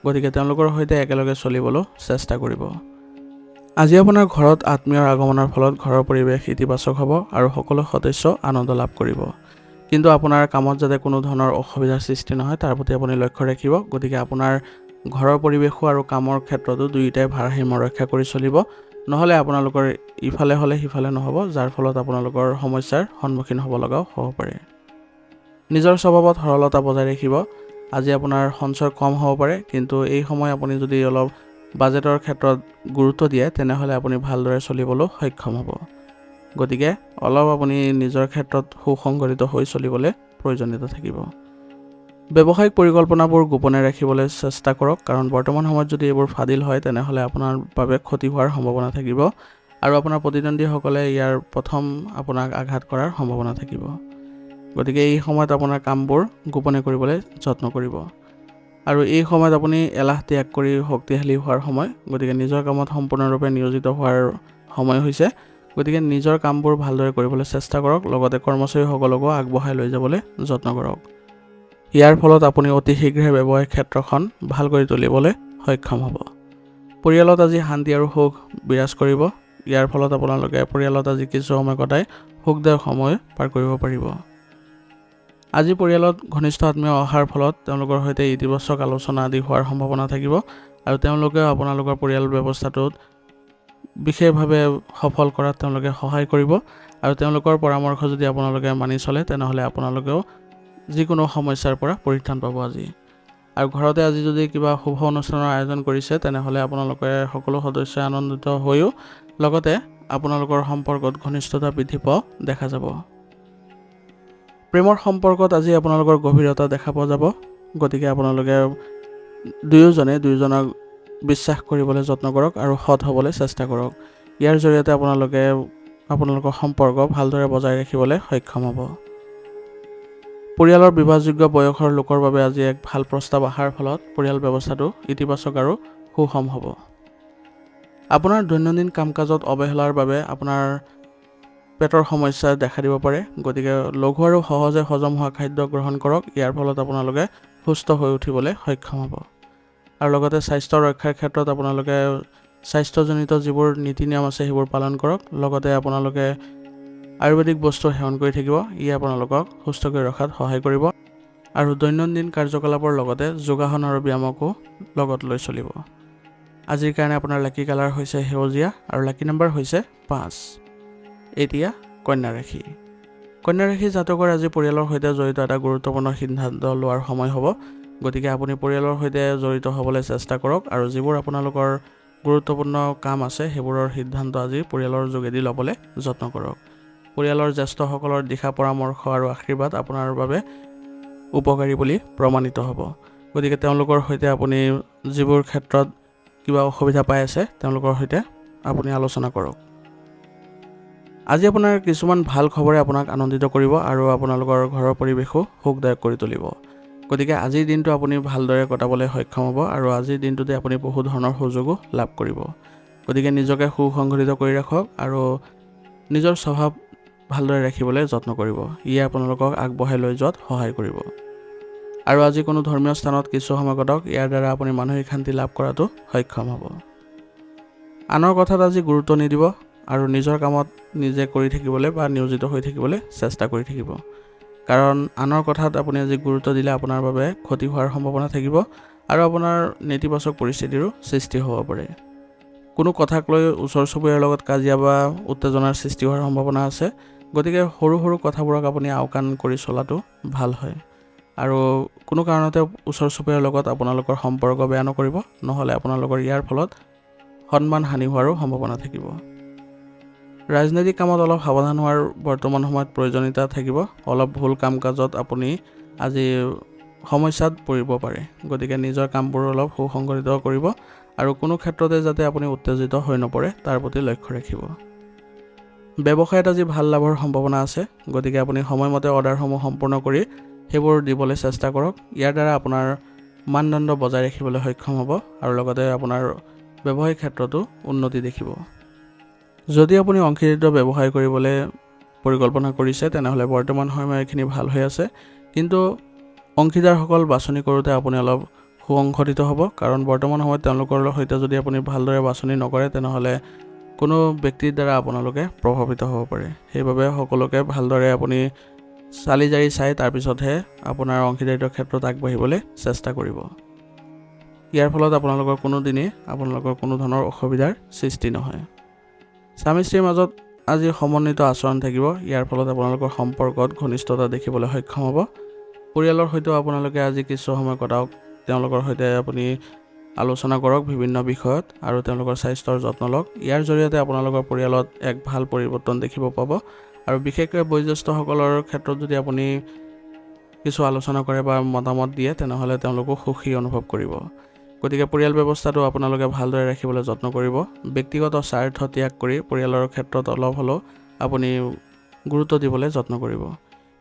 গতিকে তেওঁলোকৰ সৈতে একেলগে চলিবলৈ চেষ্টা কৰিব। আজি আপোনাৰ ঘৰত আত্মীয়ৰ আগমনৰ ফলত ঘৰৰ পৰিৱেশ ইতিবাচক হ'ব আৰু সকলো সদস্য আনন্দ লাভ কৰিব, কিন্তু আপোনাৰ কামত যাতে কোনো ধৰণৰ অসুবিধাৰ সৃষ্টি নহয় তাৰ প্ৰতি আপুনি লক্ষ্য ৰাখিব। গতিকে আপোনাৰ ঘৰৰ পৰিৱেশো আৰু কামৰ ক্ষেত্ৰতো দুয়োটাই ভাৰসাম্য ৰক্ষা কৰি চলিব, নহ'লে আপোনালোকৰ ইফালে হ'লে সিফালে নহ'ব, যাৰ ফলত আপোনালোকৰ সমস্যাৰ সন্মুখীন হ'ব লগাও হ'ব পাৰে। নিজৰ স্বভাৱত সৰলতা বজাই ৰাখিব। আজি আপোনাৰ সঞ্চয় কম হ'ব পাৰে, কিন্তু এই সময় আপুনি যদি অলপ বাজেটৰ ক্ষেত্ৰত গুৰুত্ব দিয়ে তেনেহ'লে আপুনি ভালদৰে চলিবলৈ সক্ষম হ'ব। গতিকে অলপ আপুনি নিজৰ ক্ষেত্ৰত সুসংগঠিত হৈ চলিবলৈ প্ৰয়োজনীয়তা থাকিব। ব্যৱসায়িক পৰিকল্পনাবোৰ গোপনে ৰাখিবলৈ চেষ্টা কৰক, কাৰণ বৰ্তমান সময়ত যদি এইবোৰ ফাদিল হয় তেনেহ'লে আপোনাৰ বাবে ক্ষতি হোৱাৰ সম্ভাৱনা থাকিব আৰু আপোনাৰ প্ৰতিদ্বন্দ্বীসকলে ইয়াৰ প্ৰথম আপোনাক আঘাত কৰাৰ সম্ভাৱনা থাকিব। গতিকে এই সময়ত আপোনাৰ কামবোৰ গোপনে কৰিবলৈ যত্ন কৰিব আৰু এই সময়ত আপুনি এলাহ ত্যাগ কৰি শক্তিশালী হোৱাৰ সময়। গতিকে নিজৰ কামত সম্পূৰ্ণৰূপে নিয়োজিত হোৱাৰ সময় হৈছে। গতিকে নিজৰ কামবোৰ ভালদৰে কৰিবলৈ চেষ্টা কৰক, লগতে কৰ্মচাৰীসকলকো আগবঢ়াই লৈ যাবলৈ যত্ন কৰক। ইয়াৰ ফলত আপুনি অতি শীঘ্ৰে ব্যৱসায়িক ক্ষেত্ৰখন ভাল কৰি তুলিবলৈ সক্ষম হ'ব। পৰিয়ালত আজি শান্তি আৰু সুখ বিৰাজ কৰিব। ইয়াৰ ফলত আপোনালোকে পৰিয়ালত আজি কিছু সময় কটাই সুখদায়ক সময় পাৰ কৰিব পাৰিব। আজি পৰিয়ালত ঘনিষ্ঠ আত্মীয় অহাৰ ফলত তেওঁলোকৰ সৈতে ইতিবাচক আলোচনা আদি হোৱাৰ সম্ভাৱনা থাকিব আৰু তেওঁলোকে আপোনালোকৰ পৰিয়াল ব্যৱস্থাটোত বিশেষভাৱে সফল কৰাত তেওঁলোকে সহায় কৰিব আৰু তেওঁলোকৰ পৰামৰ্শ যদি আপোনালোকে মানি চলে তেনেহ'লে আপোনালোকেও যিকোনো সমস্যাৰ পৰা পৰিত্ৰাণ পাব আজি। আৰু ঘৰতে আজি যদি কিবা শুভ অনুষ্ঠানৰ আয়োজন কৰিছে তেনেহ'লে আপোনালোকে সকলো সদস্যই আনন্দিত হৈও লগতে আপোনালোকৰ সম্পৰ্কত ঘনিষ্ঠতা বৃদ্ধি পোৱা দেখা যাব। প্ৰেমৰ সম্পৰ্কত আজি আপোনালোকৰ গভীৰতা দেখা পোৱা যাব। গতিকে আপোনালোকে দুয়োজনক বিশ্বাস কৰিবলৈ যত্ন কৰক আৰু সৎ হ'বলৈ চেষ্টা কৰক। ইয়াৰ জৰিয়তে আপোনালোকে আপোনালোকৰ সম্পৰ্ক ভালদৰে বজাই ৰাখিবলৈ সক্ষম হ'ব। পৰিয়ালৰ বিবাহযোগ্য বয়সৰ লোকৰ বাবে আজি এক ভাল প্ৰস্তাৱ অহাৰ ফলত পৰিয়াল ব্যৱস্থাটো ইতিবাচক আৰু সুষম হ'ব। আপোনাৰ দৈনন্দিন কাম কাজত অৱহেলাৰ বাবে আপোনাৰ পেটৰ সমস্যা দেখা দিব পাৰে, গতিকে লঘু আৰু সহজে হজম হোৱা খাদ্য গ্ৰহণ কৰক। ইয়াৰ ফলত আপোনালোকে সুস্থ হৈ উঠিবলৈ সক্ষম হ'ব। আৰু লগতে স্বাস্থ্য ৰক্ষাৰ ক্ষেত্ৰত আপোনালোকে স্বাস্থ্যজনিত যিবোৰ নীতি নিয়ম আছে সেইবোৰ পালন কৰক। লগতে আপোনালোকে আয়ুৰ্বেদিক বস্তু সেৱন কৰি থাকিব, ই আপোনালোকক সুস্থ কৰি ৰখাত সহায় কৰিব। আৰু দৈনন্দিন কাৰ্যকলাপৰ লগতে যোগাসন আৰু ব্যায়ামকো লগত লৈ চলিব। আজিৰ কাৰণে আপোনাৰ লাকি কালাৰ হৈছে সেউজীয়া আৰু লাকি নম্বৰ হৈছে 5। এতিয়া কন্যা ৰাশি। কন্যা ৰাশি জাতকৰ আজি পৰিয়ালৰ সৈতে জড়িত এটা গুৰুত্বপূৰ্ণ সিদ্ধান্ত লোৱাৰ সময় হ'ব। গতিকে আপুনি পৰিয়ালৰ সৈতে জড়িত হ'বলৈ চেষ্টা কৰক আৰু যিবোৰ আপোনালোকৰ গুৰুত্বপূৰ্ণ কাম আছে সেইবোৰৰ সিদ্ধান্ত আজি পৰিয়ালৰ যোগেদি ল'বলৈ যত্ন কৰক। পৰিয়ালৰ জ্যেষ্ঠসকলৰ দিশা পৰামৰ্শ আৰু আশীৰ্বাদ আপোনাৰ বাবে উপকাৰী বুলি প্ৰমাণিত হ'ব। গতিকে তেওঁলোকৰ সৈতে আপুনি যিবোৰ ক্ষেত্ৰত কিবা অসুবিধা পাই আছে তেওঁলোকৰ সৈতে আপুনি আলোচনা কৰক। আজি আপোনাৰ কিছুমান ভাল খবৰে আপোনাক আনন্দিত কৰিব আৰু আপোনালোকৰ ঘৰৰ পৰিৱেশো সুখদায়ক কৰি তুলিব। গতিকে আজিৰ দিনটো আপুনি ভালদৰে কটাবলৈ সক্ষম হ'ব আৰু আজিৰ দিনটোতে আপুনি বহু ধৰণৰ সুযোগো লাভ কৰিব। গতিকে নিজকে সুসংগঠিত কৰি ৰাখক আৰু নিজৰ স্বভাৱ ভালদৰে ৰাখিবলৈ যত্ন কৰিব। ইয়ে আপোনালোকক আগবঢ়াই লৈ যোৱাত সহায় কৰিব। আৰু আজি কোনো ধৰ্মীয় স্থানত কিছু সময় কটাওক, ইয়াৰ দ্বাৰা আপুনি মানসিক শান্তি লাভ কৰাটো সক্ষম হ'ব। আনৰ কথাত আজি গুৰুত্ব নিদিব আৰু নিজৰ কামত নিজে কৰি থাকিবলৈ বা নিয়োজিত হৈ থাকিবলৈ চেষ্টা কৰি থাকিব। কাৰণ আনৰ কথাত আপুনি আজি গুৰুত্ব দিলে আপোনাৰ বাবে ক্ষতি হোৱাৰ সম্ভাৱনা থাকিব আৰু আপোনাৰ নেতিবাচক পৰিস্থিতিৰো সৃষ্টি হ'ব পাৰে। কোনো কথাক লৈ ওচৰ চুবুৰীয়াৰ লগত কাজিয়া বা উত্তেজনাৰ সৃষ্টি হোৱাৰ সম্ভাৱনা আছে। গতিকে সৰু সৰু কথাবোৰক আপুনি আওকাণ কৰি চলাটো ভাল হয়। আৰু কোনো কাৰণতে ওচৰ চুবুৰীয়াৰ লগত আপোনালোকৰ সম্পৰ্ক বেয়া নকৰিব, নহ'লে আপোনালোকৰ ইয়াৰ ফলত সন্মান হানি হোৱাৰো সম্ভাৱনা থাকিব। ৰাজনৈতিক কামত অলপ সাৱধান হোৱাৰ বৰ্তমান সময়ত প্ৰয়োজনীয়তা থাকিব। অলপ ভুল কাম কাজত আপুনি আজি সমস্যাত পৰিব পাৰে। গতিকে নিজৰ কামবোৰ অলপ সুসংগঠিত কৰিব আৰু কোনো ক্ষেত্ৰতে যাতে আপুনি উত্তেজিত হৈ নপৰে তাৰ প্ৰতি লক্ষ্য ৰাখিব। ব্যৱসায়ত আজি ভাল লাভৰ সম্ভাৱনা আছে। গতিকে আপুনি সময়মতে অৰ্ডাৰসমূহ সম্পূৰ্ণ কৰি সেইবোৰ দিবলৈ চেষ্টা কৰক। ইয়াৰ দ্বাৰা আপোনাৰ মানদণ্ড বজাই ৰাখিবলৈ সক্ষম হ'ব আৰু লগতে আপোনাৰ ব্যৱসায়িক ক্ষেত্ৰতো উন্নতি দেখিব। যদি আপুনি অংশীদাৰিত্ব ব্যৱসায় কৰিবলৈ পৰিকল্পনা কৰিছে তেনেহ'লে বৰ্তমান সময়খিনি ভাল হৈ আছে, কিন্তু অংশীদাৰসকল বাছনি কৰোঁতে আপুনি অলপ সুসংগঠিত হ'ব। কাৰণ বৰ্তমান সময়ত তেওঁলোকৰ সৈতে যদি আপুনি ভালদৰে বাছনি নকৰে তেনেহ'লে কোনো ব্যক্তিৰ দ্বাৰা আপোনালোকে প্ৰভাৱিত হ'ব পাৰে। সেইবাবে সকলোকে ভালদৰে আপুনি চালি জাৰি চাই তাৰপিছতহে আপোনাৰ অংশীদাৰিত্বৰ ক্ষেত্ৰত আগবাঢ়িবলৈ চেষ্টা কৰিব। ইয়াৰ ফলত আপোনালোকৰ কোনো ধৰণৰ অসুবিধাৰ সৃষ্টি নহয়। স্বামী স্ত্ৰীৰ মাজত আজি সমন্বিত আচৰণ থাকিব। ইয়াৰ ফলত আপোনালোকৰ সম্পৰ্কত ঘনিষ্ঠতা দেখিবলৈ সক্ষম হ'ব। পৰিয়ালৰ সৈতেও আপোনালোকে আজি কিছু সময় কটাওক। তেওঁলোকৰ সৈতে আপুনি আলোচনা কৰক বিভিন্ন বিষয়ত আৰু তেওঁলোকৰ স্বাস্থ্যৰ যত্ন লওক। ইয়াৰ জৰিয়তে আপোনালোকৰ পৰিয়ালত এক ভাল পৰিৱৰ্তন দেখিব পাব। আৰু বিশেষকৈ বয়োজ্যেষ্ঠসকলৰ ক্ষেত্ৰত যদি আপুনি কিছু আলোচনা কৰে বা মতামত দিয়ে তেনেহ'লে তেওঁলোকো সুখী অনুভৱ কৰিব। গতিকে পৰিয়াল ব্যৱস্থাটো আপোনালোকে ভালদৰে ৰাখিবলৈ যত্ন কৰিব। ব্যক্তিগত স্বাৰ্থ ত্যাগ কৰি পৰিয়ালৰ ক্ষেত্ৰত অলপ হ'লেও আপুনি গুৰুত্ব দিবলৈ যত্ন কৰিব।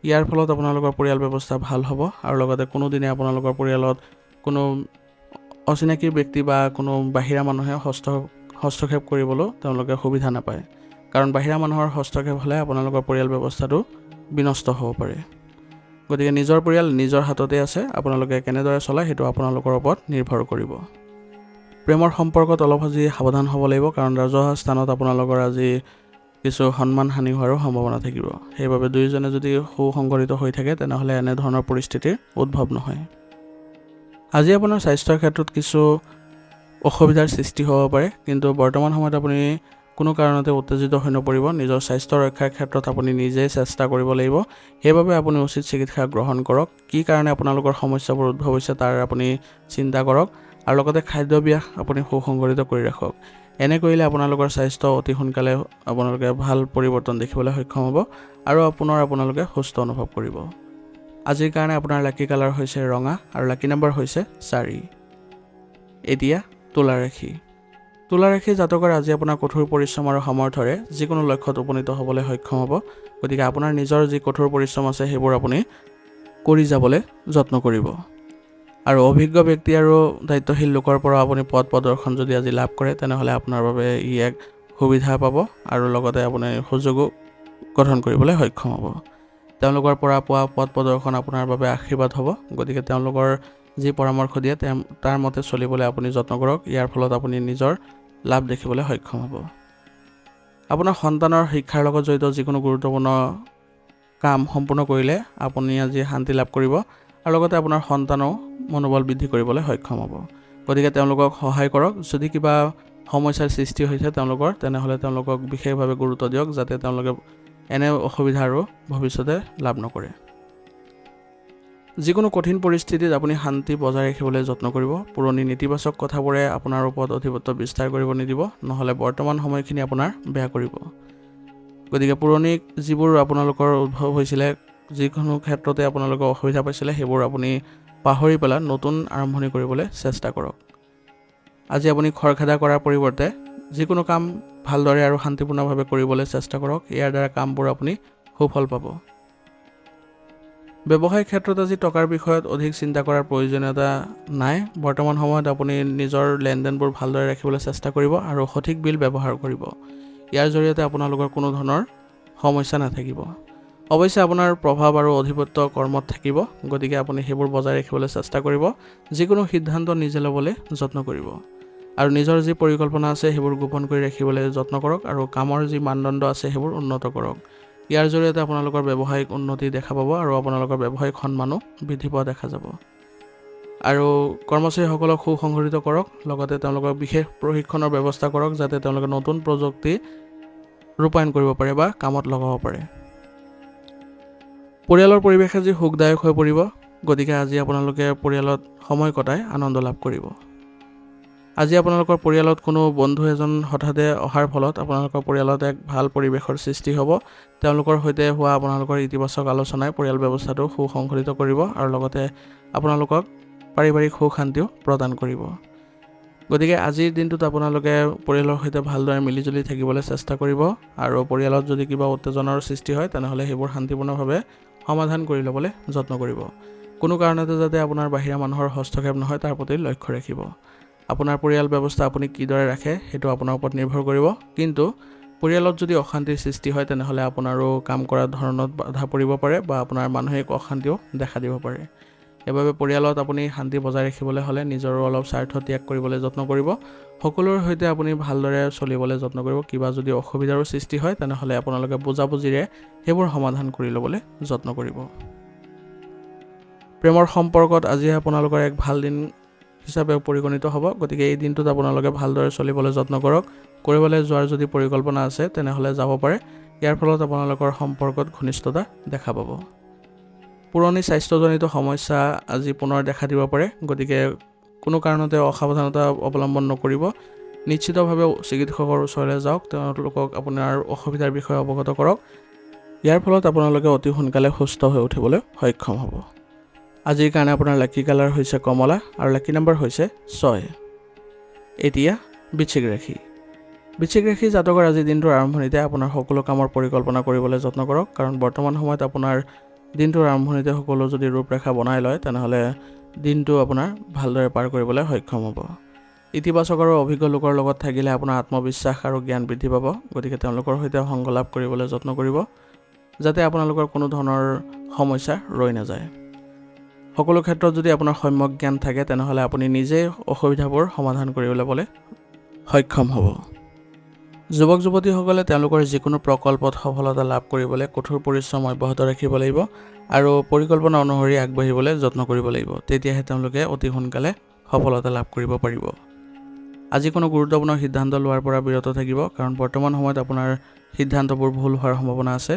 ইয়াৰ ফলত আপোনালোকৰ পৰিয়াল ব্যৱস্থা ভাল হ'ব আৰু লগতে কোনোদিনে আপোনালোকৰ পৰিয়ালত কোনো অচিনাকি ব্যক্তি বা কোনো বাহিৰা মানুহে হস্তক্ষেপ কৰিবলৈও তেওঁলোকে সুবিধা নাপায়। কাৰণ বাহিৰা মানুহৰ হস্তক্ষেপ হ'লে আপোনালোকৰ পৰিয়াল ব্যৱস্থাটো বিনষ্ট হ'ব পাৰে। গতিকে নিজৰ পৰিয়াল নিজৰ হাততে আছে। আপোনালোকে কেনেদৰে চলায় সেইটো আপোনালোকৰ ওপৰত নিৰ্ভৰ কৰিব। প্ৰেমৰ সম্পৰ্কত অলপ আজি সাৱধান হ'ব লাগিব, কাৰণ ৰাজহুৱা স্থানত আপোনালোকৰ আজি কিছু সন্মান হানি হোৱাৰো সম্ভাৱনা থাকিব। সেইবাবে দুয়োজনে যদি সুসংগঠিত হৈ থাকে তেনেহ'লে এনেধৰণৰ পৰিস্থিতিৰ উদ্ভৱ নহয়। আজি আপোনাৰ স্বাস্থ্যৰ ক্ষেত্ৰত কিছু অসুবিধাৰ সৃষ্টি হ'ব পাৰে, কিন্তু বৰ্তমান সময়ত আপুনি কোনো কাৰণতে উত্তেজিত হৈ নপৰিব। নিজৰ স্বাস্থ্য ৰক্ষাৰ ক্ষেত্ৰত আপুনি নিজেই চেষ্টা কৰিব লাগিব। সেইবাবে আপুনি উচিত চিকিৎসা গ্ৰহণ কৰক। কি কাৰণে আপোনালোকৰ সমস্যাবোৰ উদ্ভৱ হৈছে তাৰ আপুনি চিন্তা কৰক আৰু লগতে খাদ্যাভ্যাস আপুনি সুসংগঠিত কৰি ৰাখক। এনে কৰিলে আপোনালোকৰ স্বাস্থ্য অতি সোনকালে আপোনালোকে ভাল পৰিৱৰ্তন দেখিবলৈ সক্ষম হ'ব আৰু আপোনালোকে সুস্থ অনুভৱ কৰিব। আজিৰ কাৰণে আপোনাৰ লাকি কালাৰ হৈছে ৰঙা আৰু লাকি নম্বৰ হৈছে 4। এতিয়া তুলা ৰাশি। তুলা ৰাশি জাতকৰ আজি আপোনাৰ কঠোৰ পৰিশ্ৰম আৰু সামৰ্থৰে যিকোনো লক্ষ্যত উপনীত হ'বলৈ সক্ষম হ'ব। গতিকে আপোনাৰ নিজৰ যি কঠোৰ পৰিশ্ৰম আছে সেইবোৰ আপুনি কৰি যাবলৈ যত্ন কৰিব। আৰু অভিজ্ঞ ব্যক্তি আৰু দায়িত্বশীল লোকৰ পৰা আপুনি পথ প্ৰদৰ্শন যদি আজি লাভ কৰে তেনেহ'লে আপোনাৰ বাবে ই এক সুবিধা পাব আৰু লগতে আপুনি সুযোগো গঠন কৰিবলৈ সক্ষম হ'ব। তেওঁলোকৰ পৰা পোৱা পথ প্ৰদৰ্শন আপোনাৰ বাবে আশীৰ্বাদ হ'ব। গতিকে তেওঁলোকৰ যি পৰামৰ্শ দিয়ে তাৰ মতে চলিবলৈ আপুনি যত্ন কৰক। ইয়াৰ ফলত আপুনি নিজৰ লাভ দেখিবলৈ সক্ষম হ'ব। আপোনাৰ সন্তানৰ শিক্ষাৰ লগত জড়িত যিকোনো গুৰুত্বপূৰ্ণ কাম সম্পূৰ্ণ কৰিলে আপুনি আজি শান্তি লাভ কৰিব আৰু লগতে আপোনাৰ সন্তানেও মনোবল বৃদ্ধি কৰিবলৈ সক্ষম হ'ব। গতিকে তেওঁলোকক সহায় কৰক। যদি কিবা সমস্যাৰ সৃষ্টি হৈছে তেনেহ'লে তেওঁলোকক বিশেষভাৱে গুৰুত্ব দিয়ক যাতে তেওঁলোকে এনে অসুবিধা আৰু ভৱিষ্যতে লাভ নকৰে। যিকোনো কঠিন পৰিস্থিতিত আপুনি শান্তি বজাই ৰাখিবলৈ যত্ন কৰিব। পুৰণি নেতিবাচক কথাবোৰে আপোনাৰ ওপৰত অধিপত্য বিস্তাৰ কৰিব নিদিব, নহ'লে বৰ্তমান সময়খিনি আপোনাৰ বেয়া কৰিব। গতিকে পুৰণি যিবোৰ আপোনালোকৰ উদ্ভৱ হৈছিলে, যিকোনো ক্ষেত্ৰতে আপোনালোকে অসুবিধা পাইছিলে সেইবোৰ আপুনি পাহৰি পেলাই নতুন আৰম্ভণি কৰিবলৈ চেষ্টা কৰক। আজি আপুনি খৰখেদা কৰাৰ পৰিৱৰ্তে যিকোনো কাম ভালদৰে আৰু শান্তিপূৰ্ণভাৱে কৰিবলৈ চেষ্টা কৰক। ইয়াৰ দ্বাৰা কামবোৰ আপুনি সুফল পাব। ব্যৱসায়িক ক্ষেত্ৰত আজি টকাৰ বিষয়ত অধিক চিন্তা কৰাৰ প্ৰয়োজনীয়তা নাই। বৰ্তমান সময়ত আপুনি নিজৰ লেনদেনবোৰ ভালদৰে ৰাখিবলৈ চেষ্টা কৰিব আৰু সঠিক বিল ব্যৱহাৰ কৰিব। ইয়াৰ জৰিয়তে আপোনালোকৰ কোনো ধৰণৰ সমস্যা নাথাকিব। অৱশ্যে আপোনাৰ প্ৰভাৱ আৰু আধিপত্য কৰ্মত থাকিব, গতিকে আপুনি সেইবোৰ বজাই ৰাখিবলৈ চেষ্টা কৰিব। যিকোনো সিদ্ধান্ত নিজে ল'বলৈ যত্ন কৰিব আৰু নিজৰ যি পৰিকল্পনা আছে সেইবোৰ গোপন কৰি ৰাখিবলৈ যত্ন কৰক আৰু কামৰ যি মানদণ্ড আছে সেইবোৰ উন্নত কৰক। ইয়াৰ জৰিয়তে আপোনালোকৰ ব্যৱসায়িক উন্নতি দেখা পাব আৰু আপোনালোকৰ ব্যৱসায়িক সন্মানো বৃদ্ধি পোৱা দেখা যাব। আৰু কৰ্মচাৰীসকলক সুসংগঠিত কৰক, লগতে তেওঁলোকক বিশেষ প্ৰশিক্ষণৰ ব্যৱস্থা কৰক যাতে তেওঁলোকে নতুন প্ৰযুক্তি ৰূপায়ণ কৰিব পাৰে বা কামত লগাব পাৰে। পৰিয়ালৰ পৰিৱেশ আজি সুখদায়ক হৈ পৰিব। গতিকে আজি আপোনালোকে পৰিয়ালত সময় কটাই আনন্দ লাভ কৰিব। আজি আপোনালোকৰ পৰিয়ালত কোনো বন্ধু এজন হঠাতে অহাৰ ফলত আপোনালোকৰ পৰিয়ালত এক ভাল পৰিৱেশৰ সৃষ্টি হ'ব। তেওঁলোকৰ সৈতে হোৱা আপোনালোকৰ ইতিবাচক আলোচনাই পৰিয়াল ব্যৱস্থাটো সুসংগঠিত কৰিব আৰু লগতে আপোনালোকক পাৰিবাৰিক সুখ শান্তিও প্ৰদান কৰিব। গতিকে আজিৰ দিনটোত আপোনালোকে পৰিয়ালৰ সৈতে ভালদৰে মিলিজুলি থাকিবলৈ চেষ্টা কৰিব আৰু পৰিয়ালত যদি কিবা উত্তেজনাৰ সৃষ্টি হয় তেনেহ'লে সেইবোৰ শান্তিপূৰ্ণভাৱে সমাধান কৰি ল'বলৈ যত্ন কৰিব। কোনো কাৰণতে যাতে আপোনাৰ বাহিৰা মানুহৰ হস্তক্ষেপ নহয় তাৰ প্ৰতি লক্ষ্য ৰাখিব। আপোনাৰ পৰিয়াল ব্যৱস্থা আপুনি কিদৰে ৰাখে সেইটো আপোনাৰ ওপৰত নিৰ্ভৰ কৰিব, কিন্তু পৰিয়ালত যদি অশান্তিৰ সৃষ্টি হয় তেনেহ'লে আপোনাৰো কাম কৰাৰ ধৰণত বাধা পৰিব পাৰে বা আপোনাৰ মানসিক অশান্তিও দেখা দিব পাৰে। সেইবাবে পৰিয়ালত আপুনি শান্তি বজাই ৰাখিবলৈ হ'লে নিজৰো অলপ স্বাৰ্থ ত্যাগ কৰিবলৈ যত্ন কৰিব। সকলোৰে সৈতে আপুনি ভালদৰে চলিবলৈ যত্ন কৰিব। কিবা যদি অসুবিধাৰো সৃষ্টি হয় তেনেহ'লে আপোনালোকে বুজাবুজিৰে সেইবোৰ সমাধান কৰি ল'বলৈ যত্ন কৰিব। প্ৰেমৰ সম্পৰ্কত আজি আপোনালোকৰ এক ভাল দিন হিচাপে পৰিগণিত হ'ব। গতিকে এই দিনটোত আপোনালোকে ভালদৰে চলিবলৈ যত্ন কৰক। কৰিবলৈ যোৱাৰ যদি পৰিকল্পনা আছে তেনেহ'লে যাব পাৰে। ইয়াৰ ফলত আপোনালোকৰ সম্পৰ্কত ঘনিষ্ঠতা দেখা পাব। পুৰণি স্বাস্থ্যজনিত সমস্যা আজি পুনৰ দেখা দিব পাৰে। গতিকে কোনো কাৰণতে অসাৱধানতা অৱলম্বন নকৰিব। নিশ্চিতভাৱে চিকিৎসকৰ ওচৰলৈ যাওক, তেওঁলোকক আপোনাৰ অসুবিধাৰ বিষয়ে অৱগত কৰক। ইয়াৰ ফলত আপোনালোকে অতি সোনকালে সুস্থ হৈ উঠিবলৈ সক্ষম হ'ব। আজিৰ কাৰণে আপোনাৰ লাকি কালাৰ হৈছে কমলা আৰু লাকি নম্বৰ হৈছে 6। এতিয়া বৃশ্চিক ৰাশি। বৃশ্চিক ৰাশি জাতকৰ আজি দিনটোৰ আৰম্ভণিতে আপোনাৰ সকলো কামৰ পৰিকল্পনা কৰিবলৈ যত্ন কৰক, কাৰণ বৰ্তমান সময়ত আপোনাৰ দিনটোৰ আৰম্ভণিতে সকলো যদি ৰূপৰেখা বনাই লয় তেনেহ'লে দিনটো আপোনাৰ ভালদৰে পাৰ কৰিবলৈ সক্ষম হ'ব। ইতিবাচক আৰু অভিজ্ঞ লোকৰ লগত থাকিলে আপোনাৰ আত্মবিশ্বাস আৰু জ্ঞান বৃদ্ধি পাব। গতিকে তেওঁলোকৰ সৈতে সংগ লাভ কৰিবলৈ যত্ন কৰিব যাতে আপোনালোকৰ কোনো ধৰণৰ সমস্যা ৰৈ নাযায়। সকলো ক্ষেত্ৰত যদি আপোনাৰ সম্যক জ্ঞান থাকে তেনেহ'লে আপুনি নিজেই অসুবিধাবোৰ সমাধান কৰি ল'বলৈ সক্ষম হ'ব। যুৱক যুৱতীসকলে তেওঁলোকৰ যিকোনো প্ৰকল্পত সফলতা লাভ কৰিবলৈ কঠোৰ পৰিশ্ৰম অব্যাহত ৰাখিব লাগিব আৰু পৰিকল্পনা অনুসৰি আগবাঢ়িবলৈ যত্ন কৰিব লাগিব। তেতিয়াহে তেওঁলোকে অতি সোনকালে সফলতা লাভ কৰিব পাৰিব। আজি কোনো গুৰুত্বপূৰ্ণ সিদ্ধান্ত লোৱাৰ পৰা বিৰত থাকিব, কাৰণ বৰ্তমান সময়ত আপোনাৰ সিদ্ধান্তবোৰ ভুল হোৱাৰ সম্ভাৱনা আছে।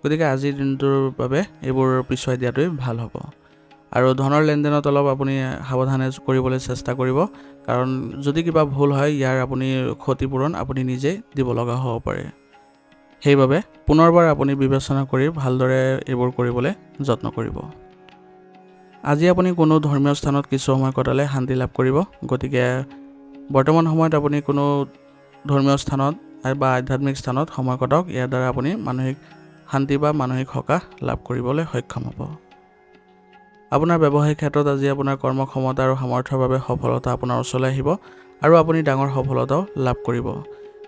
গতিকে আজিৰ দিনটোৰ বাবে এইবোৰ পিছুৱাই দিয়াটোৱেই ভাল হ'ব। আৰু ধনৰ লেনদেনত অলপ আপুনি সাৱধানে কৰিবলৈ চেষ্টা কৰিব, কাৰণ যদি কিবা ভুল হয় ইয়াৰ আপুনি ক্ষতিপূৰণ আপুনি নিজেই দিব লগা হ'ব পাৰে। সেইবাবে পুনৰবাৰ আপুনি বিবেচনা কৰি ভালদৰে এইবোৰ কৰিবলৈ যত্ন কৰিব। আজি আপুনি কোনো ধৰ্মীয় স্থানত কিছু সময় কটালে শান্তি লাভ কৰিব। গতিকে বৰ্তমান সময়ত আপুনি কোনো ধৰ্মীয় স্থানত বা আধ্যাত্মিক স্থানত সময় কটাওক। ইয়াৰ দ্বাৰা আপুনি মানসিক শান্তি বা মানসিক সকাহ লাভ কৰিবলৈ সক্ষম হ'ব। আপোনাৰ ব্যৱসায়িক ক্ষেত্ৰত আজি আপোনাৰ কৰ্মক্ষমতা আৰু সামৰ্থ্যৰ বাবে সফলতা আপোনাৰ ওচৰলৈ আহিব আৰু আপুনি ডাঙৰ সফলতাও লাভ কৰিব।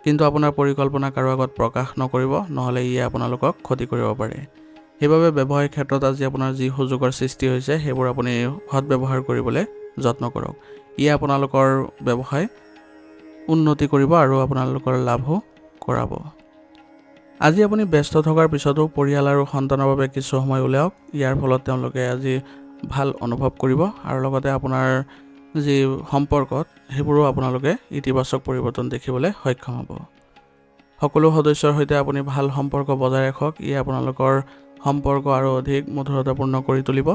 কিন্তু আপোনাৰ পৰিকল্পনা কাৰো আগত প্ৰকাশ নকৰিব, নহ'লে ইয়ে আপোনালোকক ক্ষতি কৰিব পাৰে। সেইবাবে ব্যৱসায়িক ক্ষেত্ৰত আজি আপোনাৰ যি সুযোগৰ সৃষ্টি হৈছে সেইবোৰ আপুনি সৎব্যৱহাৰ কৰিবলৈ যত্ন কৰক। ইয়ে আপোনালোকৰ ব্যৱসায় উন্নতি কৰিব আৰু আপোনালোকৰ লাভো কৰাব। আজি আপুনি ব্যস্ত থকাৰ পিছতো পৰিয়াল আৰু সন্তানৰ বাবে কিছু সময় উলিয়াওক। ইয়াৰ ফলত তেওঁলোকে আজি ভাল অনুভৱ কৰিব আৰু লগতে আপোনাৰ যি সম্পৰ্কত সেইবোৰো আপোনালোকে ইতিবাচক পৰিৱৰ্তন দেখিবলৈ সক্ষম হ'ব। সকলো সদস্যৰ সৈতে আপুনি ভাল সম্পৰ্ক বজাই ৰাখক। ই আপোনালোকৰ সম্পৰ্ক আৰু অধিক মধুৰতাপূৰ্ণ কৰি তুলিব।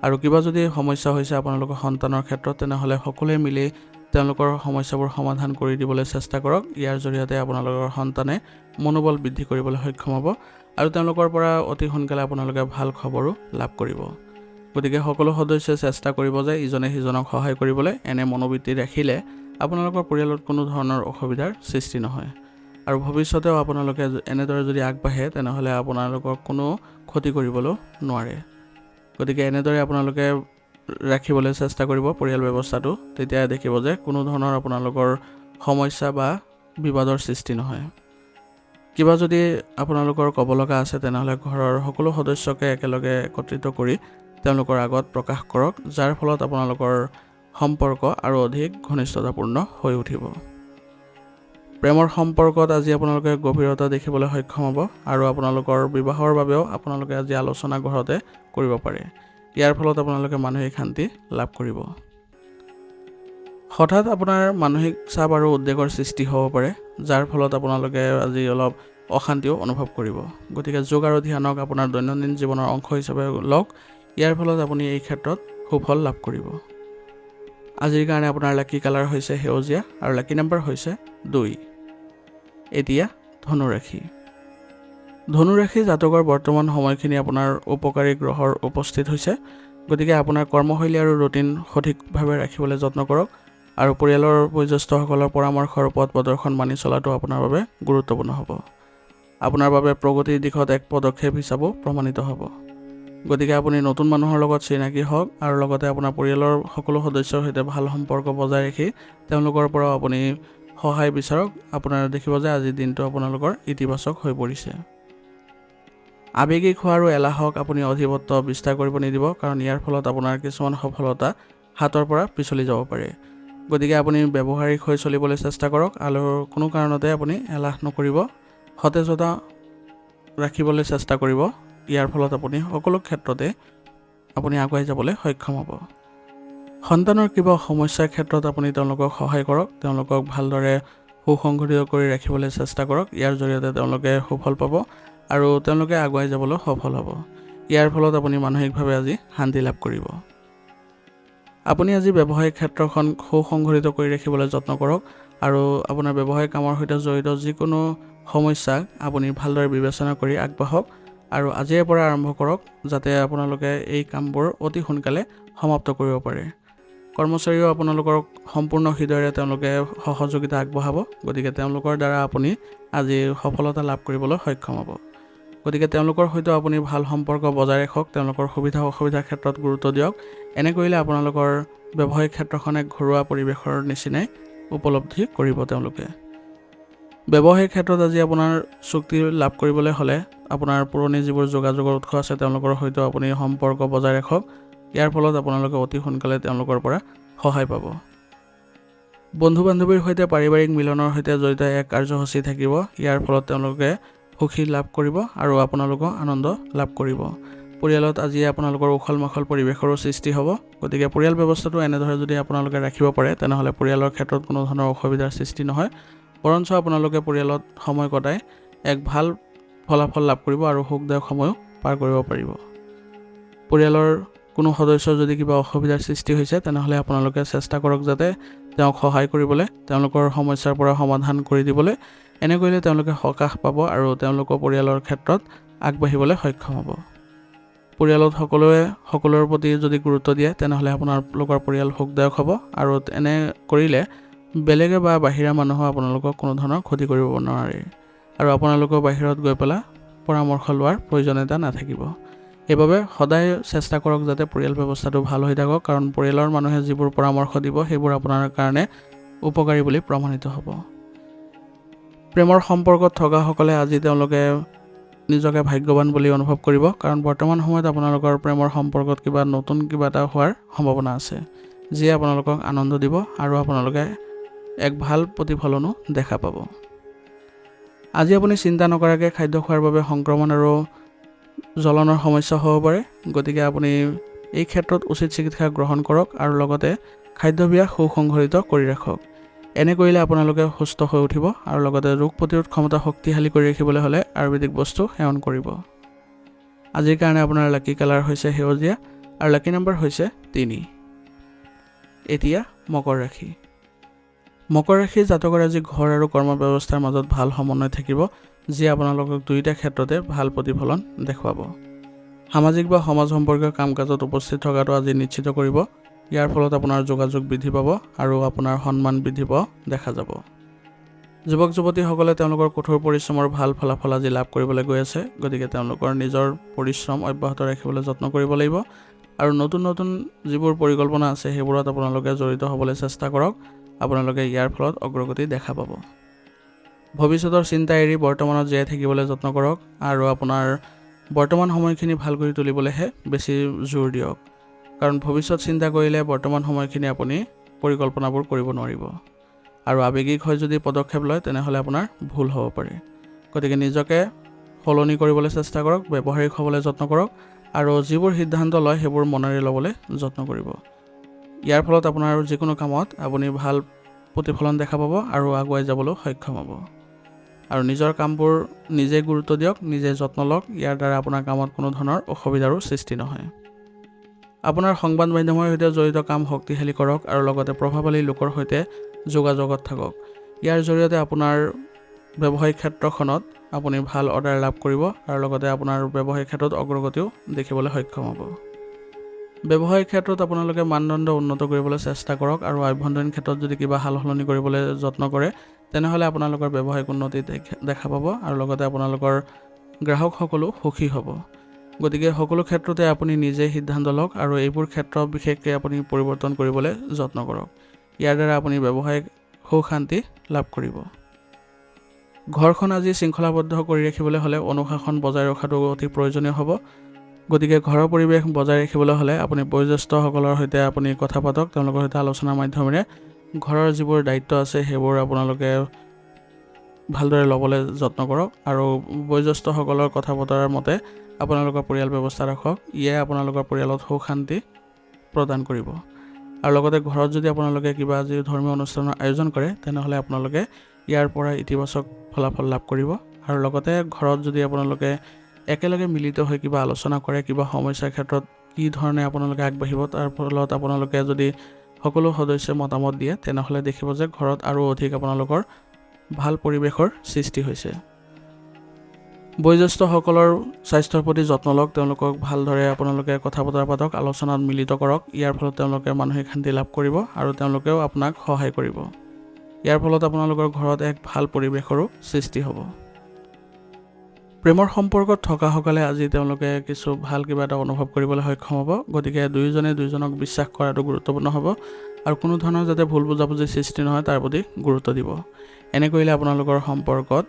আৰু কিবা যদি সমস্যা হৈছে আপোনালোকৰ সন্তানৰ ক্ষেত্ৰত, তেনেহ'লে সকলোৱে মিলি তেওঁলোকৰ সমস্যাবোৰ সমাধান কৰি দিবলৈ চেষ্টা কৰক। ইয়াৰ জৰিয়তে আপোনালোকৰ সন্তানে মনোবল বৃদ্ধি কৰিবলৈ সক্ষম হ'ব আৰু তেওঁলোকৰ পৰা অতি সোনকালে আপোনালোকে ভাল খবৰো লাভ কৰিব। গতিকে সকলো সদস্যই চেষ্টা কৰিব যে ইজনে সিজনক সহায় কৰিবলৈ। এনে মনোবৃত্তি ৰাখিলে আপোনালোকৰ পৰিয়ালত কোনো ধৰণৰ অসুবিধাৰ সৃষ্টি নহয় আৰু ভৱিষ্যতেও আপোনালোকে এনেদৰে যদি আগবাঢ়ে তেনেহ'লে আপোনালোকক কোনো ক্ষতি কৰিবলৈও নোৱাৰে। গতিকে এনেদৰে আপোনালোকে ৰাখিবলৈ চেষ্টা কৰিব পৰিয়াল ব্যৱস্থাটো। তেতিয়া দেখিব যে কোনো ধৰণৰ আপোনালোকৰ সমস্যা বা বিবাদৰ সৃষ্টি নহয়। কিবা যদি আপোনালোকৰ ক'ব লগা আছে তেনেহ'লে ঘৰৰ সকলো সদস্যকে একেলগে একত্ৰিত কৰি তেওঁলোকৰ আগত প্ৰকাশ কৰক, যাৰ ফলত আপোনালোকৰ সম্পৰ্ক আৰু অধিক ঘনিষ্ঠতাপূৰ্ণ হৈ উঠিব। প্ৰেমৰ সম্পৰ্কত আজি আপোনালোকে গভীৰতা দেখিবলৈ সক্ষম হ'ব আৰু আপোনালোকৰ বিবাহৰ বাবেও আপোনালোকে আজি আলোচনা ঘৰতে কৰিব পাৰে। ইয়াৰ ফলত আপোনালোকে মানসিক শান্তি লাভ কৰিব। হঠাৎ আপোনাৰ মানসিক চাপ আৰু উদ্বেগৰ সৃষ্টি হ'ব পাৰে, যাৰ ফলত আপোনালোকে আজি অলপ অশান্তিও অনুভৱ কৰিব। গতিকে যোগ আৰু ধ্যানক আপোনাৰ দৈনন্দিন জীৱনৰ অংশ হিচাপে লওক। ইয়াৰ ফলত আপুনি এই ক্ষেত্ৰত সুফল লাভ কৰিব। আজিৰ কাৰণে আপোনাৰ লাকি কালাৰ হৈছে সেউজীয়া আৰু লাকি নম্বৰ হৈছে 2। এতিয়া ধনুৰাশি। ধনুৰাশি জাতকৰ বৰ্তমান সময়খিনি আপোনাৰ উপকাৰী গ্ৰহৰ উপস্থিত হৈছে। গতিকে আপোনাৰ কৰ্মশৈলী আৰু ৰুটিন সঠিকভাৱে ৰাখিবলৈ যত্ন কৰক আৰু পৰিয়ালৰ বয়োজ্যেষ্ঠসকলৰ পৰামৰ্শৰ পথ প্ৰদৰ্শন মানি চলাটো আপোনাৰ বাবে গুৰুত্বপূৰ্ণ হ'ব। আপোনাৰ বাবে প্ৰগতিৰ দিশত এক পদক্ষেপ হিচাপেও প্ৰমাণিত হ'ব। গতিকে আপুনি নতুন মানুহৰ লগত চিনাকি হওক আৰু লগতে আপোনাৰ পৰিয়ালৰ সকলো সদস্যৰ সৈতে ভাল সম্পৰ্ক বজাই ৰাখি তেওঁলোকৰ পৰাও আপুনি সহায় বিচাৰক। আপোনাৰ দেখিব যে আজিৰ দিনটো আপোনালোকৰ ইতিবাচক হৈ পৰিছে। আৱেগিক হোৱা আৰু এলাহক আপুনি অধিপত্য বিস্তাৰ কৰিব নিদিব, কাৰণ ইয়াৰ ফলত আপোনাৰ কিছুমান সফলতা হাতৰ পৰা পিছলি যাব পাৰে। গতিকে আপুনি ব্যৱহাৰিক হৈ চলিবলৈ চেষ্টা কৰক আৰু কোনো কাৰণতে আপুনি এলাহ নকৰিব, সতেজতা ৰাখিবলৈ চেষ্টা কৰিব। ইয়াৰ ফলত আপুনি সকলো ক্ষেত্ৰতে আপুনি আগুৱাই যাবলৈ সক্ষম হ'ব। সন্তানৰ কিবা সমস্যাৰ ক্ষেত্ৰত আপুনি তেওঁলোকক সহায় কৰক, তেওঁলোকক ভালদৰে সুসংগঠিত কৰি ৰাখিবলৈ চেষ্টা কৰক। ইয়াৰ জৰিয়তে তেওঁলোকে সুফল পাব আৰু তেওঁলোকে আগুৱাই যাবলৈ সফল হ'ব। ইয়াৰ ফলত আপুনি মানসিকভাৱে আজি শান্তি লাভ কৰিব। আপুনি আজি ব্যৱসায়িক ক্ষেত্ৰখন সুসংগঠিত কৰি ৰাখিবলৈ যত্ন কৰক আৰু আপোনাৰ ব্যৱসায়িক কামৰ সৈতে জড়িত যিকোনো সমস্যাক আপুনি ভালদৰে বিবেচনা কৰি আগবাঢ়ক আৰু আজিৰে পৰা আৰম্ভ কৰক, যাতে আপোনালোকে এই কামবোৰ অতি সোনকালে সমাপ্ত কৰিব পাৰে। কৰ্মচাৰীও আপোনালোকৰ সম্পূৰ্ণ হৃদয়েৰে তেওঁলোকে সহযোগিতা আগবঢ়াব। গতিকে তেওঁলোকৰ দ্বাৰা আপুনি আজি সফলতা লাভ কৰিবলৈ সক্ষম হ'ব। গতিকে তেওঁলোকৰ সৈতে আপুনি ভাল সম্পৰ্ক বজাই ৰাখক, তেওঁলোকৰ সুবিধা অসুবিধাৰ ক্ষেত্ৰত গুৰুত্ব দিয়ক। এনে কৰিলে আপোনালোকৰ ব্যৱসায়িক ক্ষেত্ৰখনে ঘৰুৱা পৰিৱেশৰ নিচিনাই উপলব্ধি কৰিব তেওঁলোকে। ব্যৱসায়িক ক্ষেত্ৰত আজি আপোনাৰ চুক্তি লাভ কৰিবলৈ হ'লে আপোনাৰ পুৰণি যিবোৰ যোগাযোগৰ উৎস আছে তেওঁলোকৰ সৈতে আপুনি সম্পৰ্ক বজাই ৰাখক। ইয়াৰ ফলত আপোনালোকে অতি সোনকালে তেওঁলোকৰ পৰা সহায় পাব। বন্ধু বান্ধৱীৰ সৈতে পাৰিবাৰিক মিলনৰ সৈতে জড়িত এক কাৰ্যসূচী থাকিব। ইয়াৰ ফলত তেওঁলোকে সুখী লাভ কৰিব আৰু আপোনালোকেও আনন্দ লাভ কৰিব। পৰিয়ালত আজি আপোনালোকৰ উখল মাখল পৰিৱেশৰো সৃষ্টি হ'ব। গতিকে পৰিয়াল ব্যৱস্থাটো এনেদৰে যদি আপোনালোকে ৰাখিব পাৰে তেনেহ'লে পৰিয়ালৰ ক্ষেত্ৰত কোনো ধৰণৰ অসুবিধাৰ সৃষ্টি নহয়, বৰঞ্চ আপোনালোকে পৰিয়ালত সময় কটাই এক ভাল ফলাফল লাভ কৰিব আৰু সুখদায়ক সময়ো পাৰ কৰিব পাৰিব। পৰিয়ালৰ কোনো সদস্যৰ যদি কিবা অসুবিধাৰ সৃষ্টি হৈছে তেনেহ'লে আপোনালোকে চেষ্টা কৰক যাতে তেওঁক সহায় কৰিবলৈ, তেওঁলোকৰ সমস্যাৰ পৰা সমাধান কৰি দিবলৈ। এনে কৰিলে তেওঁলোকে সকাহ পাব আৰু তেওঁলোকৰ পৰিয়ালৰ ক্ষেত্ৰত আগবাঢ়িবলৈ সক্ষম হ'ব। পৰিয়ালত সকলোৱে সকলোৰে প্ৰতি যদি গুৰুত্ব দিয়ে তেনেহ'লে আপোনালোকৰ পৰিয়াল সুখদায়ক হ'ব আৰু এনে কৰিলে বেলেগে বা বাহিৰা মানুহে আপোনালোকক কোনো ধৰণৰ ক্ষতি কৰিব নোৱাৰে আৰু আপোনালোকৰ বাহিৰত গৈ পেলাই পৰামৰ্শ লোৱাৰ প্ৰয়োজনীয়তা নাথাকিব। সেইবাবে সদায় চেষ্টা কৰক যাতে পৰিয়াল ব্যৱস্থাটো ভাল হৈ থাকক, কাৰণ পৰিয়ালৰ মানুহে যিবোৰ পৰামৰ্শ দিব সেইবোৰ আপোনাৰ কাৰণে উপকাৰী বুলি প্ৰমাণিত হ'ব। প্ৰেমৰ সম্পৰ্কত থকাসকলে আজি তেওঁলোকে নিজকে ভাগ্যৱান বুলি অনুভৱ কৰিব, কাৰণ বৰ্তমান সময়ত আপোনালোকৰ প্ৰেমৰ সম্পৰ্কত নতুন কিবা এটা হোৱাৰ সম্ভাৱনা আছে, যিয়ে আপোনালোকক আনন্দ দিব আৰু আপোনালোকে এক ভাল প্ৰতিফলনো দেখা পাব। আজি আপুনি চিন্তা নকৰাকৈ খাদ্য খোৱাৰ বাবে সংক্ৰমণ আৰু জ্বলনৰ সমস্যা হ'ব পাৰে, গতিকে আপুনি এই ক্ষেত্ৰত উচিত চিকিৎসা গ্ৰহণ কৰক আৰু লগতে খাদ্যাভ্যাস সুসংগঠিত কৰি ৰাখক। এনে কৰিলে আপোনালোকে সুস্থ হৈ উঠিব আৰু লগতে ৰোগ প্ৰতিৰোধ ক্ষমতা শক্তিশালী কৰি ৰাখিবলৈ হ'লে আয়ুৰ্বেদিক বস্তু সেৱন কৰিব। আজিৰ কাৰণে আপোনাৰ লাকি কালাৰ হৈছে সেউজীয়া আৰু লাকি নম্বৰ হৈছে 3। এতিয়া মকৰ ৰাশি। মকৰ ৰাশিৰ জাতকৰ আজি ঘৰ আৰু কৰ্ম ব্যৱস্থাৰ মাজত ভাল সমন্বয় থাকিব, যিয়ে আপোনালোকক দুয়োটা ক্ষেত্ৰতে ভাল প্ৰতিফলন দেখুৱাব। সামাজিক বা সমাজ সম্পৰ্কীয় কাম কাজত উপস্থিত থকাটো আজি নিশ্চিত কৰিব। ইয়াৰ ফলত আপোনাৰ যোগাযোগ বৃদ্ধি পাব আৰু আপোনাৰ সন্মান বৃদ্ধি পোৱা দেখা যাব। যুৱক যুৱতীসকলে তেওঁলোকৰ কঠোৰ পৰিশ্ৰমৰ ভাল ফলাফল আজি লাভ কৰিবলৈ গৈ আছে, গতিকে তেওঁলোকৰ নিজৰ পৰিশ্ৰম অব্যাহত ৰাখিবলৈ যত্ন কৰিব লাগিব আৰু নতুন নতুন যিবোৰ পৰিকল্পনা আছে সেইবোৰত আপোনালোকে জড়িত হ'বলৈ চেষ্টা কৰক। আপোনালোকে ইয়াৰ ফলত অগ্ৰগতি দেখা পাব। ভৱিষ্যতৰ চিন্তা এৰি বৰ্তমানত জীয়াই থাকিবলৈ যত্ন কৰক আৰু আপোনাৰ বৰ্তমান সময়খিনি ভাল কৰি তুলিবলৈহে বেছি জোৰ দিয়ক, কাৰণ ভৱিষ্যত চিন্তা কৰিলে বৰ্তমান সময়খিনি আপুনি পৰিকল্পনাবোৰ কৰিব নোৱাৰিব আৰু আৱেগিক হৈ যদি পদক্ষেপ লয় তেনেহ'লে আপোনাৰ ভুল হ'ব পাৰে। গতিকে নিজকে সলনি কৰিবলৈ চেষ্টা কৰক, ব্যৱহাৰিক হ'বলৈ যত্ন কৰক আৰু যিবোৰ সিদ্ধান্ত লয় সেইবোৰ মনেৰে ল'বলৈ যত্ন কৰিব। ইয়াৰ ফলত আপোনাৰ যিকোনো কামত আপুনি ভাল প্ৰতিফলন দেখা পাব আৰু আগুৱাই যাবলৈ সক্ষম হ'ব। আৰু নিজৰ কামবোৰ নিজে গুৰুত্ব দিয়ক, নিজে যত্ন লওক, ইয়াৰ দ্বাৰা আপোনাৰ কামত কোনো ধৰণৰ অসুবিধাৰো সৃষ্টি নহয়। আপোনাৰ সংবাদ মাধ্যমৰ সৈতে জড়িত কাম শক্তিশালী কৰক আৰু লগতে প্ৰভাৱশালী লোকৰ সৈতে যোগাযোগত থাকক। ইয়াৰ জৰিয়তে আপোনাৰ ব্যৱসায়িক ক্ষেত্ৰখনত আপুনি ভাল অৰ্ডাৰ লাভ কৰিব আৰু লগতে আপোনাৰ ব্যৱসায়িক ক্ষেত্ৰত অগ্ৰগতিও দেখিবলৈ সক্ষম হ'ব। ব্যৱসায়িক ক্ষেত্ৰত আপোনালোকে মানদণ্ড উন্নত কৰিবলৈ চেষ্টা কৰক আৰু আভ্যন্তৰীণ ক্ষেত্ৰত যদি কিবা সাল সলনি কৰিবলৈ যত্ন কৰে তেনেহ'লে আপোনালোকৰ ব্যৱসায়িক উন্নতি দেখা পাব আৰু লগতে আপোনালোকৰ গ্ৰাহকসকলো সুখী হ'ব। গতিকে সকলো ক্ষেত্ৰতে আপুনি নিজে সিদ্ধান্ত লওক আৰু এইবোৰ ক্ষেত্ৰ বিশেষকৈ আপুনি পৰিৱৰ্তন কৰিবলৈ যত্ন কৰক। ইয়াৰ দ্বাৰা আপুনি ব্যৱসায়িক সুখ শান্তি লাভ কৰিব। ঘৰখন আজি শৃংখলাবদ্ধ কৰি ৰাখিবলৈ হ'লে অনুশাসন বজাই ৰখাটো অতি প্ৰয়োজনীয় হ'ব। গতিকে ঘৰৰ পৰিৱেশ বজাই ৰাখিবলৈ হ'লে আপুনি বয়োজ্যেষ্ঠসকলৰ সৈতে আপুনি কথা পাতক, তেওঁলোকৰ সৈতে আলোচনাৰ মাধ্যমেৰে ঘৰৰ যিবোৰ দায়িত্ব আছে সেইবোৰ আপোনালোকে ভালদৰে ল'বলৈ যত্ন কৰক আৰু বয়োজ্যেষ্ঠসকলৰ কথা বতৰাৰ মতে আপোনালোকৰ পৰিয়াল ব্যৱস্থা ৰাখক। ইয়ে আপোনালোকৰ পৰিয়ালত সুখ শান্তি প্ৰদান কৰিব আৰু লগতে ঘৰত যদি আপোনালোকে কিবা আজি ধৰ্মীয় অনুষ্ঠানৰ আয়োজন কৰে তেনেহ'লে আপোনালোকে ইয়াৰ পৰা ইতিবাচক ফলাফল লাভ কৰিব আৰু লগতে ঘৰত যদি আপোনালোকে একেলগে মিলিত হৈ কিবা আলোচনা কৰে, কিবা সমস্যাৰ ক্ষেত্ৰত কি ধৰণে আপোনালোকে আগবাঢ়িব, তাৰ ফলত আপোনালোকে যদি সকলো সদস্যই মতামত দিয়ে তেনেহ'লে দেখিব যে ঘৰত আৰু অধিক আপোনালোকৰ ভাল পৰিৱেশৰ সৃষ্টি হৈছে। বয়োজ্যেষ্ঠসকলৰ স্বাস্থ্যৰ প্ৰতি যত্ন লওক, তেওঁলোকক ভালদৰে আপোনালোকে কথা বতৰা পাতক, আলোচনাত মিলিত কৰক। ইয়াৰ ফলত তেওঁলোকে মানসিক শান্তি লাভ কৰিব আৰু তেওঁলোকেও আপোনাক সহায় কৰিব। ইয়াৰ ফলত আপোনালোকৰ ঘৰত এক ভাল পৰিৱেশৰো সৃষ্টি হ'ব। প্ৰেমৰ সম্পৰ্কত থকাসকলে আজি তেওঁলোকে কিছু ভাল কিবা এটা অনুভৱ কৰিবলৈ সক্ষম হ'ব, গতিকে দুয়োজনে দুয়োজনক বিশ্বাস কৰাটো গুৰুত্বপূৰ্ণ হ'ব আৰু কোনো ধৰণৰ যাতে ভুল বুজাবুজিৰ সৃষ্টি নহয় তাৰ প্ৰতি গুৰুত্ব দিব। এনে কৰিলে আপোনালোকৰ সম্পৰ্কত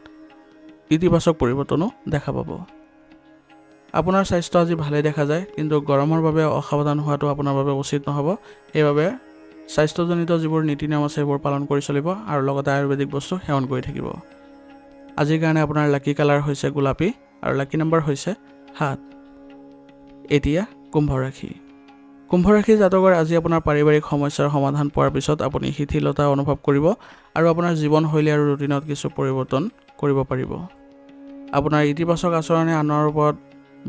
ইতিবাচক পৰিৱৰ্তনো দেখা পাব। আপোনাৰ স্বাস্থ্য আজি ভালেই দেখা যায়, কিন্তু গৰমৰ বাবে অসাৱধান হোৱাটো আপোনাৰ বাবে উচিত নহ'ব। সেইবাবে স্বাস্থ্যজনিত যিবোৰ নীতি নিয়ম আছে সেইবোৰ পালন কৰি চলিব আৰু লগতে আয়ুৰ্বেদিক বস্তু সেৱন কৰি থাকিব। আজিৰ কাৰণে আপোনাৰ লাকি কালাৰ হৈছে গোলাপী আৰু লাকি নম্বৰ হৈছে 7। এতিয়া কুম্ভ ৰাশি। কুম্ভ ৰাশিৰ জাতকৰ আজি আপোনাৰ পাৰিবাৰিক সমস্যাৰ সমাধান পোৱাৰ পিছত আপুনি শিথিলতা অনুভৱ কৰিব আৰু আপোনাৰ জীৱনশৈলী আৰু ৰুটিনত কিছু পৰিৱৰ্তন কৰিব পাৰিব। আপোনাৰ ইতিবাচক আচৰণে আনৰ ওপৰত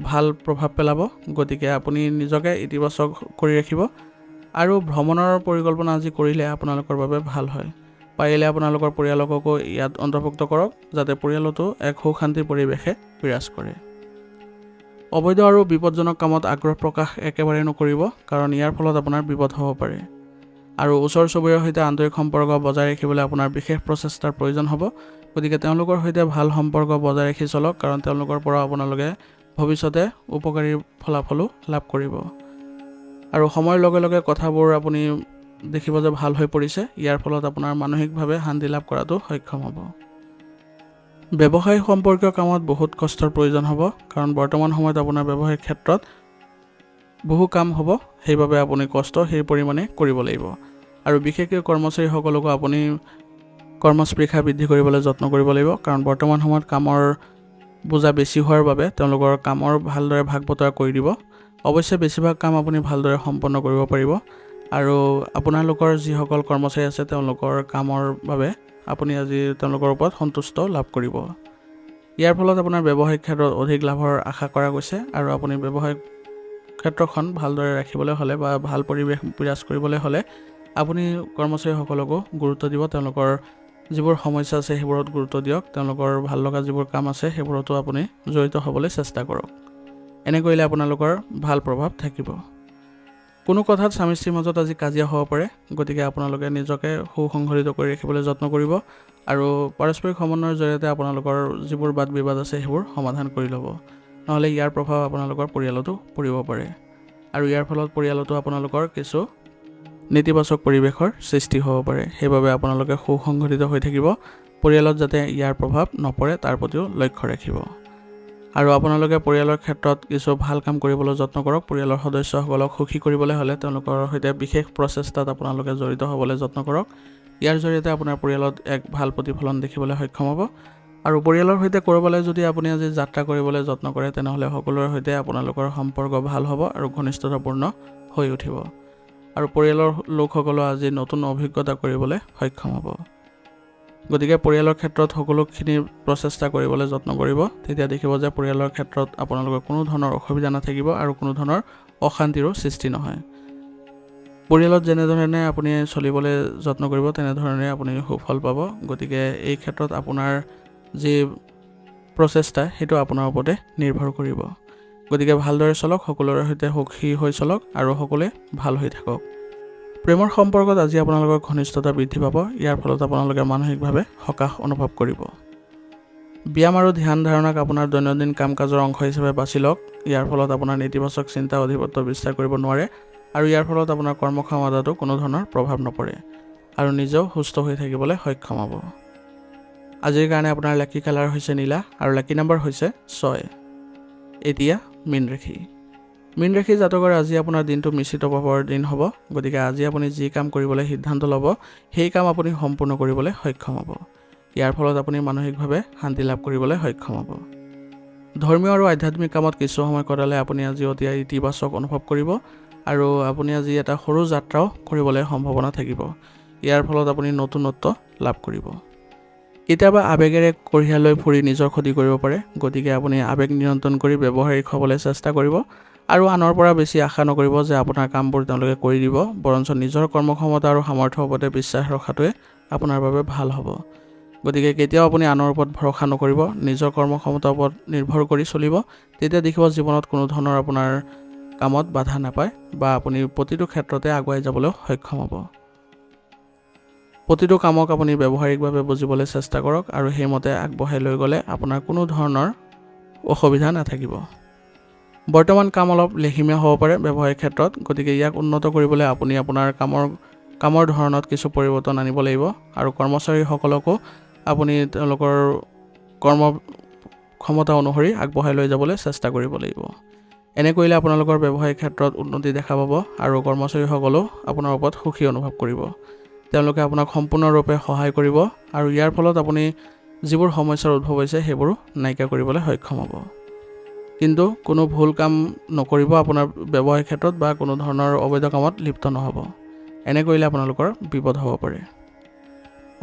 ভাল প্ৰভাৱ পেলাব, গতিকে আপুনি নিজকে ইতিবাচক কৰি ৰাখিব আৰু ভ্ৰমণৰ পৰিকল্পনা আজি কৰিলে আপোনালোকৰ বাবে ভাল হয়। পাৰিলে আপোনালোকৰ পৰিয়ালকো ইয়াত অন্তৰ্ভুক্ত কৰক যাতে পৰিয়ালতো এক সুখ শান্তিৰ পৰিৱেশে বিৰাজ কৰে। অবৈধ আৰু বিপদজনক কামত আগ্ৰহ প্ৰকাশ একেবাৰে নকৰিব, কাৰণ ইয়াৰ ফলত আপোনাৰ বিপদ হ'ব পাৰে। আৰু ওচৰ চুবুৰীয়াৰ সৈতে আন্তৰিক সম্পৰ্ক বজাই ৰাখিবলৈ আপোনাৰ বিশেষ প্ৰচেষ্টাৰ প্ৰয়োজন হ'ব। গতিকে তেওঁলোকৰ সৈতে ভাল সম্পৰ্ক বজাই ৰাখি চলক, কাৰণ তেওঁলোকৰ পৰা আপোনালোকে ভৱিষ্যতে উপকাৰী ফলাফলো লাভ কৰিব। আৰু সময়ৰ লগে লগে কথাবোৰ আপুনি দেখিব যে ভাল হৈ পৰিছে। ইয়াৰ ফলত আপোনাৰ মানসিকভাৱে শান্তি লাভ কৰাটো সক্ষম হ'ব। ব্যৱসায় সম্পৰ্কীয় কামত বহুত কষ্টৰ প্ৰয়োজন হ'ব, কাৰণ বৰ্তমান সময়ত আপোনাৰ ব্যৱসায়িক ক্ষেত্ৰত বহু কাম হ'ব, সেইবাবে আপুনি কষ্ট সেই পৰিমাণে কৰিব লাগিব। আৰু বিশেষকৈ কৰ্মচাৰীসকলকো আপুনি কৰ্মস্পৃহা বৃদ্ধি কৰিবলৈ যত্ন কৰিব লাগিব, কাৰণ বৰ্তমান সময়ত কামৰ বোজা বেছি হোৱাৰ বাবে তেওঁলোকৰ কামৰ ভালদৰে ভাগ বতৰা কৰি দিব। অৱশ্যে বেছিভাগ কাম আপুনি ভালদৰে সম্পন্ন কৰিব পাৰিব, আৰু আপোনালোকৰ যিসকল কৰ্মচাৰী আছে তেওঁলোকৰ কামৰ বাবে আপুনি আজি তেওঁলোকৰ ওপৰত সন্তুষ্ট লাভ কৰিব। ইয়াৰ ফলত আপোনাৰ ব্যৱসায়িক ক্ষেত্ৰত অধিক লাভৰ আশা কৰা গৈছে, আৰু আপুনি ব্যৱসায়িক ক্ষেত্ৰখন ভালদৰে ৰাখিবলৈ হ'লে বা ভাল পৰিৱেশ বিৰাজ কৰিবলৈ হ'লে আপুনি কৰ্মচাৰীসকলকো গুৰুত্ব দিব। তেওঁলোকৰ যিবোৰ সমস্যা আছে সেইবোৰত গুৰুত্ব দিয়ক। তেওঁলোকৰ ভাল লগা যিবোৰ কাম আছে সেইবোৰতো আপুনি জড়িত হ'বলৈ চেষ্টা কৰক। এনে কৰিলে আপোনালোকৰ ভাল প্ৰভাৱ থাকিব। কোনো কথাত স্বামী স্ত্ৰীৰ মাজত আজি কাজিয়া হ'ব পাৰে, গতিকে আপোনালোকে নিজকে সুসংগঠিত কৰি ৰাখিবলৈ যত্ন কৰিব, আৰু পাৰস্পৰিক সমন্বয়ৰ জৰিয়তে আপোনালোকৰ যিবোৰ বাদ বিবাদ আছে সেইবোৰ সমাধান কৰি ল'ব। নহ'লে ইয়াৰ প্ৰভাৱ আপোনালোকৰ পৰিয়ালতো পৰিব পাৰে, আৰু ইয়াৰ ফলত পৰিয়ালতো আপোনালোকৰ কিছু নেতিবাচক পৰিৱেশৰ সৃষ্টি হ'ব পাৰে। সেইবাবে আপোনালোকে সুসংগঠিত হৈ থাকিব। পৰিয়ালত যাতে ইয়াৰ প্ৰভাৱ নপৰে তাৰ প্ৰতিও লক্ষ্য ৰাখিব। আৰু আপোনালোকে পৰিয়ালৰ ক্ষেত্ৰত কিছু ভাল কাম কৰিবলৈ যত্ন কৰক। পৰিয়ালৰ সদস্যসকলক সুখী কৰিবলৈ হ'লে তেওঁলোকৰ সৈতে বিশেষ প্ৰচেষ্টাত আপোনালোকে জড়িত হ'বলৈ যত্ন কৰক। ইয়াৰ জৰিয়তে আপোনাৰ পৰিয়ালত এক ভাল প্ৰতিফলন দেখিবলৈ সক্ষম হ'ব। আৰু পৰিয়ালৰ সৈতে ক'ৰবালৈ যদি আপুনি আজি যাত্ৰা কৰিবলৈ যত্ন কৰে, তেনেহ'লে সকলোৰে সৈতে আপোনালোকৰ সম্পৰ্ক ভাল হ'ব আৰু ঘনিষ্ঠতাপূৰ্ণ হৈ উঠিব। আৰু পৰিয়ালৰ লোকসকলেও আজি নতুন অভিজ্ঞতা কৰিবলৈ সক্ষম হ'ব। গতিকে পৰিয়ালৰ ক্ষেত্ৰত সকলোখিনি প্ৰচেষ্টা কৰিবলৈ যত্ন কৰিব। তেতিয়া দেখিব যে পৰিয়ালৰ ক্ষেত্ৰত আপোনালোকৰ কোনো ধৰণৰ অসুবিধা নাথাকিব আৰু কোনো ধৰণৰ অশান্তিৰো সৃষ্টি নহয়। পৰিয়ালত যেনেধৰণে আপুনি চলিবলৈ যত্ন কৰিব তেনেধৰণে আপুনি সুফল পাব। গতিকে এই ক্ষেত্ৰত আপোনাৰ যি প্ৰচেষ্টা সেইটো আপোনাৰ ওপৰতে নিৰ্ভৰ কৰিব। গতিকে ভালদৰে চলক, সকলোৰে সৈতে সুখী হৈ চলক, আৰু সকলোৱে ভাল হৈ থাকক। প্ৰেমৰ সম্পৰ্কত আজি আপোনালোকৰ ঘনিষ্ঠতা বৃদ্ধি পাব। ইয়াৰ ফলত আপোনালোকে মানসিকভাৱে সকাহ অনুভৱ কৰিব। ব্যায়াম আৰু ধ্যান ধাৰণাক আপোনাৰ দৈনন্দিন কাম কাজৰ অংশ হিচাপে বাছি লওক। ইয়াৰ ফলত আপোনাৰ নেতিবাচক চিন্তা অধিপত্য বিস্তাৰ কৰিব নোৱাৰে, আৰু ইয়াৰ ফলত আপোনাৰ কৰ্মক্ষমতাতো কোনো ধৰণৰ প্ৰভাৱ নপৰে, আৰু নিজেও সুস্থ হৈ থাকিবলৈ সক্ষম হ'ব। আজিৰ কাৰণে আপোনাৰ লাকি কালাৰ হৈছে নীলা, আৰু লাকি নাম্বাৰ হৈছে 6। এতিয়া মীন ৰাশি। মীন ৰাশি জাতকৰ আজি আপোনাৰ দিনটো মিশ্ৰিত প্ৰভাৱৰ দিন হ'ব। গতিকে আজি আপুনি যি কাম কৰিবলৈ সিদ্ধান্ত ল'ব সেই কাম আপুনি সম্পূৰ্ণ কৰিবলৈ সক্ষম হ'ব। ইয়াৰ ফলত আপুনি মানসিকভাৱে শান্তি লাভ কৰিবলৈ সক্ষম হ'ব। ধৰ্মীয় আৰু আধ্যাত্মিক কামত কিছু সময় কটালে আপুনি আজি অতি ইতিবাচক অনুভৱ কৰিব, আৰু আপুনি আজি এটা সৰু যাত্ৰাও কৰিবলৈ সম্ভাৱনা থাকিব। ইয়াৰ ফলত আপুনি নতুনত্ব লাভ কৰিব। কেতিয়াবা আৱেগেৰে কঢ়িয়ালৈ ফুৰি নিজৰ ক্ষতি কৰিব পাৰে। গতিকে আপুনি আৱেগ নিয়ন্ত্ৰণ কৰি ব্যৱহাৰিক হ'বলৈ চেষ্টা কৰিব, আৰু আনৰ পৰা বেছি আশা নকৰিব যে আপোনাৰ কামবোৰ তেওঁলোকে কৰি দিব। বৰঞ্চ নিজৰ কৰ্মক্ষমতা আৰু সামৰ্থ্যৰ ওপৰতে বিশ্বাস ৰখাটোৱে আপোনাৰ বাবে ভাল হ'ব। গতিকে কেতিয়াও আপুনি আনৰ ওপৰত ভৰসা নকৰিব, নিজৰ কৰ্মক্ষমতাৰ ওপৰত নিৰ্ভৰ কৰি চলিব। তেতিয়া দেখিব জীৱনত কোনো ধৰণৰ আপোনাৰ কামত বাধা নাপায়, বা আপুনি প্ৰতিটো ক্ষেত্ৰতে আগুৱাই যাবলৈ সক্ষম হ'ব। প্ৰতিটো কামক আপুনি ব্যৱহাৰিকভাৱে বুজিবলৈ চেষ্টা কৰক, আৰু সেইমতে আগবঢ়াই লৈ গ'লে আপোনাৰ কোনো ধৰণৰ অসুবিধা নাথাকিব। বৰ্তমান কাম অলপ লেহিমীয়া হ'ব পাৰে ব্যৱসায়িক ক্ষেত্ৰত। গতিকে ইয়াক উন্নত কৰিবলৈ আপুনি আপোনাৰ কামৰ ধৰণত কিছু পৰিৱৰ্তন আনিব লাগিব, আৰু কৰ্মচাৰীসকলকো আপুনি তেওঁলোকৰ কৰ্ম ক্ষমতা অনুসৰি আগবঢ়াই লৈ যাবলৈ চেষ্টা কৰিব লাগিব। এনে কৰিলে আপোনালোকৰ ব্যৱসায়িক ক্ষেত্ৰত উন্নতি দেখা পাব, আৰু কৰ্মচাৰীসকলেও আপোনাৰ ওপৰত সুখী অনুভৱ কৰিব। তেওঁলোকে আপোনাক সম্পূৰ্ণৰূপে সহায় কৰিব, আৰু ইয়াৰ ফলত আপুনি যিবোৰ সমস্যাৰ উদ্ভৱ হৈছে সেইবোৰো নাইকিয়া কৰিবলৈ সক্ষম হ'ব। কিন্তু কোনো ভুল কাম নকৰিব আপোনাৰ ব্যৱসায়িক ক্ষেত্ৰত, বা কোনো ধৰণৰ অবৈধ কামত লিপ্ত নহ'ব। এনে কৰিলে আপোনালোকৰ বিপদ হ'ব পাৰে।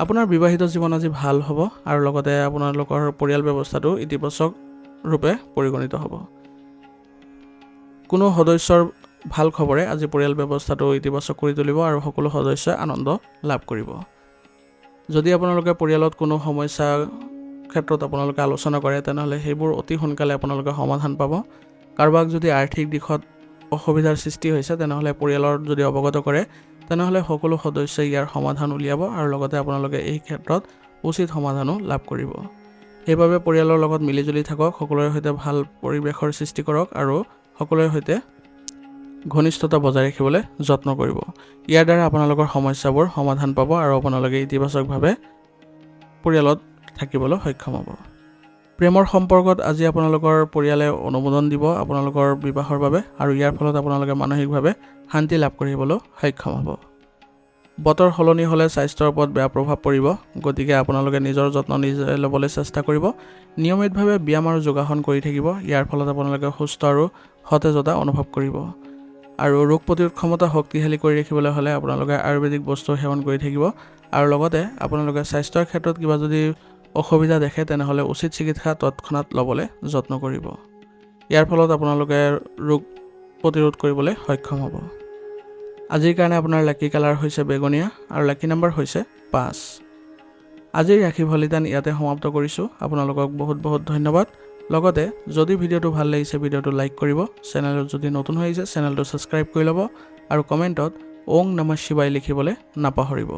আপোনাৰ বিবাহিত জীৱন আজি ভাল হ'ব, আৰু লগতে আপোনালোকৰ পৰিয়াল ব্যৱস্থাটো ইতিবাচক ৰূপে পৰিগণিত হ'ব। কোনো সদস্যৰ ভাল খবৰে আজি পৰিয়াল ব্যৱস্থাটো ইতিবাচক কৰি তুলিব, আৰু সকলো সদস্যই আনন্দ লাভ কৰিব। যদি আপোনালোকে পৰিয়ালত কোনো সমস্যা ক্ষেত্ৰত আপোনালোকে আলোচনা কৰে, তেনেহ'লে সেইবোৰ অতি সোনকালে আপোনালোকে সমাধান পাব। কাৰোবাক যদি আৰ্থিক দিশত অসুবিধাৰ সৃষ্টি হৈছে তেনেহ'লে পৰিয়ালৰ যদি অৱগত কৰে তেনেহ'লে সকলো সদস্যই ইয়াৰ সমাধান উলিয়াব আৰু লগতে আপোনালোকে এই ক্ষেত্ৰত উচিত সমাধানো লাভ কৰিব। সেইবাবে পৰিয়ালৰ লগত মিলিজুলি থাকক, সকলোৰে সৈতে ভাল পৰিৱেশৰ সৃষ্টি কৰক আৰু সকলোৰে সৈতে ঘনিষ্ঠতা বজাই ৰাখিবলৈ যত্ন কৰিব। ইয়াৰ দ্বাৰা আপোনালোকৰ সমস্যাবোৰ সমাধান পাব আৰু আপোনালোকে ইতিবাচকভাৱে পৰিয়ালত থাকিবলৈ সক্ষম হ'ব। প্ৰেমৰ সম্পৰ্কত আজি আপোনালোকৰ পৰিয়ালে অনুমোদন দিব আপোনালোকৰ বিবাহৰ বাবে আৰু ইয়াৰ ফলত আপোনালোকে মানসিকভাৱে শান্তি লাভ কৰিবলৈ সক্ষম হ'ব। বতৰ সলনি হ'লে স্বাস্থ্যৰ ওপৰত বেয়া প্ৰভাৱ পৰিব, গতিকে আপোনালোকে নিজৰ যত্ন নিজে ল'বলৈ চেষ্টা কৰিব। নিয়মিতভাৱে ব্যায়াম আৰু যোগাসন কৰি থাকিব, ইয়াৰ ফলত আপোনালোকে সুস্থ আৰু সতেজতা অনুভৱ কৰিব। আৰু ৰোগ প্ৰতিৰোধ ক্ষমতা শক্তিশালী কৰি ৰাখিবলৈ হ'লে আপোনালোকে আয়ুৰ্বেদিক বস্তু সেৱন কৰি থাকিব আৰু লগতে আপোনালোকে স্বাস্থ্যৰ ক্ষেত্ৰত কিবা যদি অসুবিধা দেখে তেনেহ'লে উচিত চিকিৎসা তৎক্ষণাত ল'বলৈ যত্ন কৰিব। ইয়াৰ ফলত আপোনালোকে ৰোগ প্ৰতিৰোধ কৰিবলৈ সক্ষম হ'ব। আজিৰ কাৰণে আপোনাৰ লাকি কালাৰ হৈছে বেঙুনীয়া আৰু লাকি নম্বৰ হৈছে 5। আজিৰ ৰাশি ফলিতান ইয়াতে সমাপ্ত কৰিছোঁ। আপোনালোকক বহুত বহুত ধন্যবাদ। লগতে যদি ভিডিঅ'টো ভাল লাগিছে ভিডিঅ'টো লাইক কৰিব, চেনেলত যদি নতুন হৈ আহিছে চেনেলটো ছাবস্ক্ৰাইব কৰি ল'ব আৰু কমেণ্টত ওং নমঃ শিৱায় লিখিবলৈ নাপাহৰিব।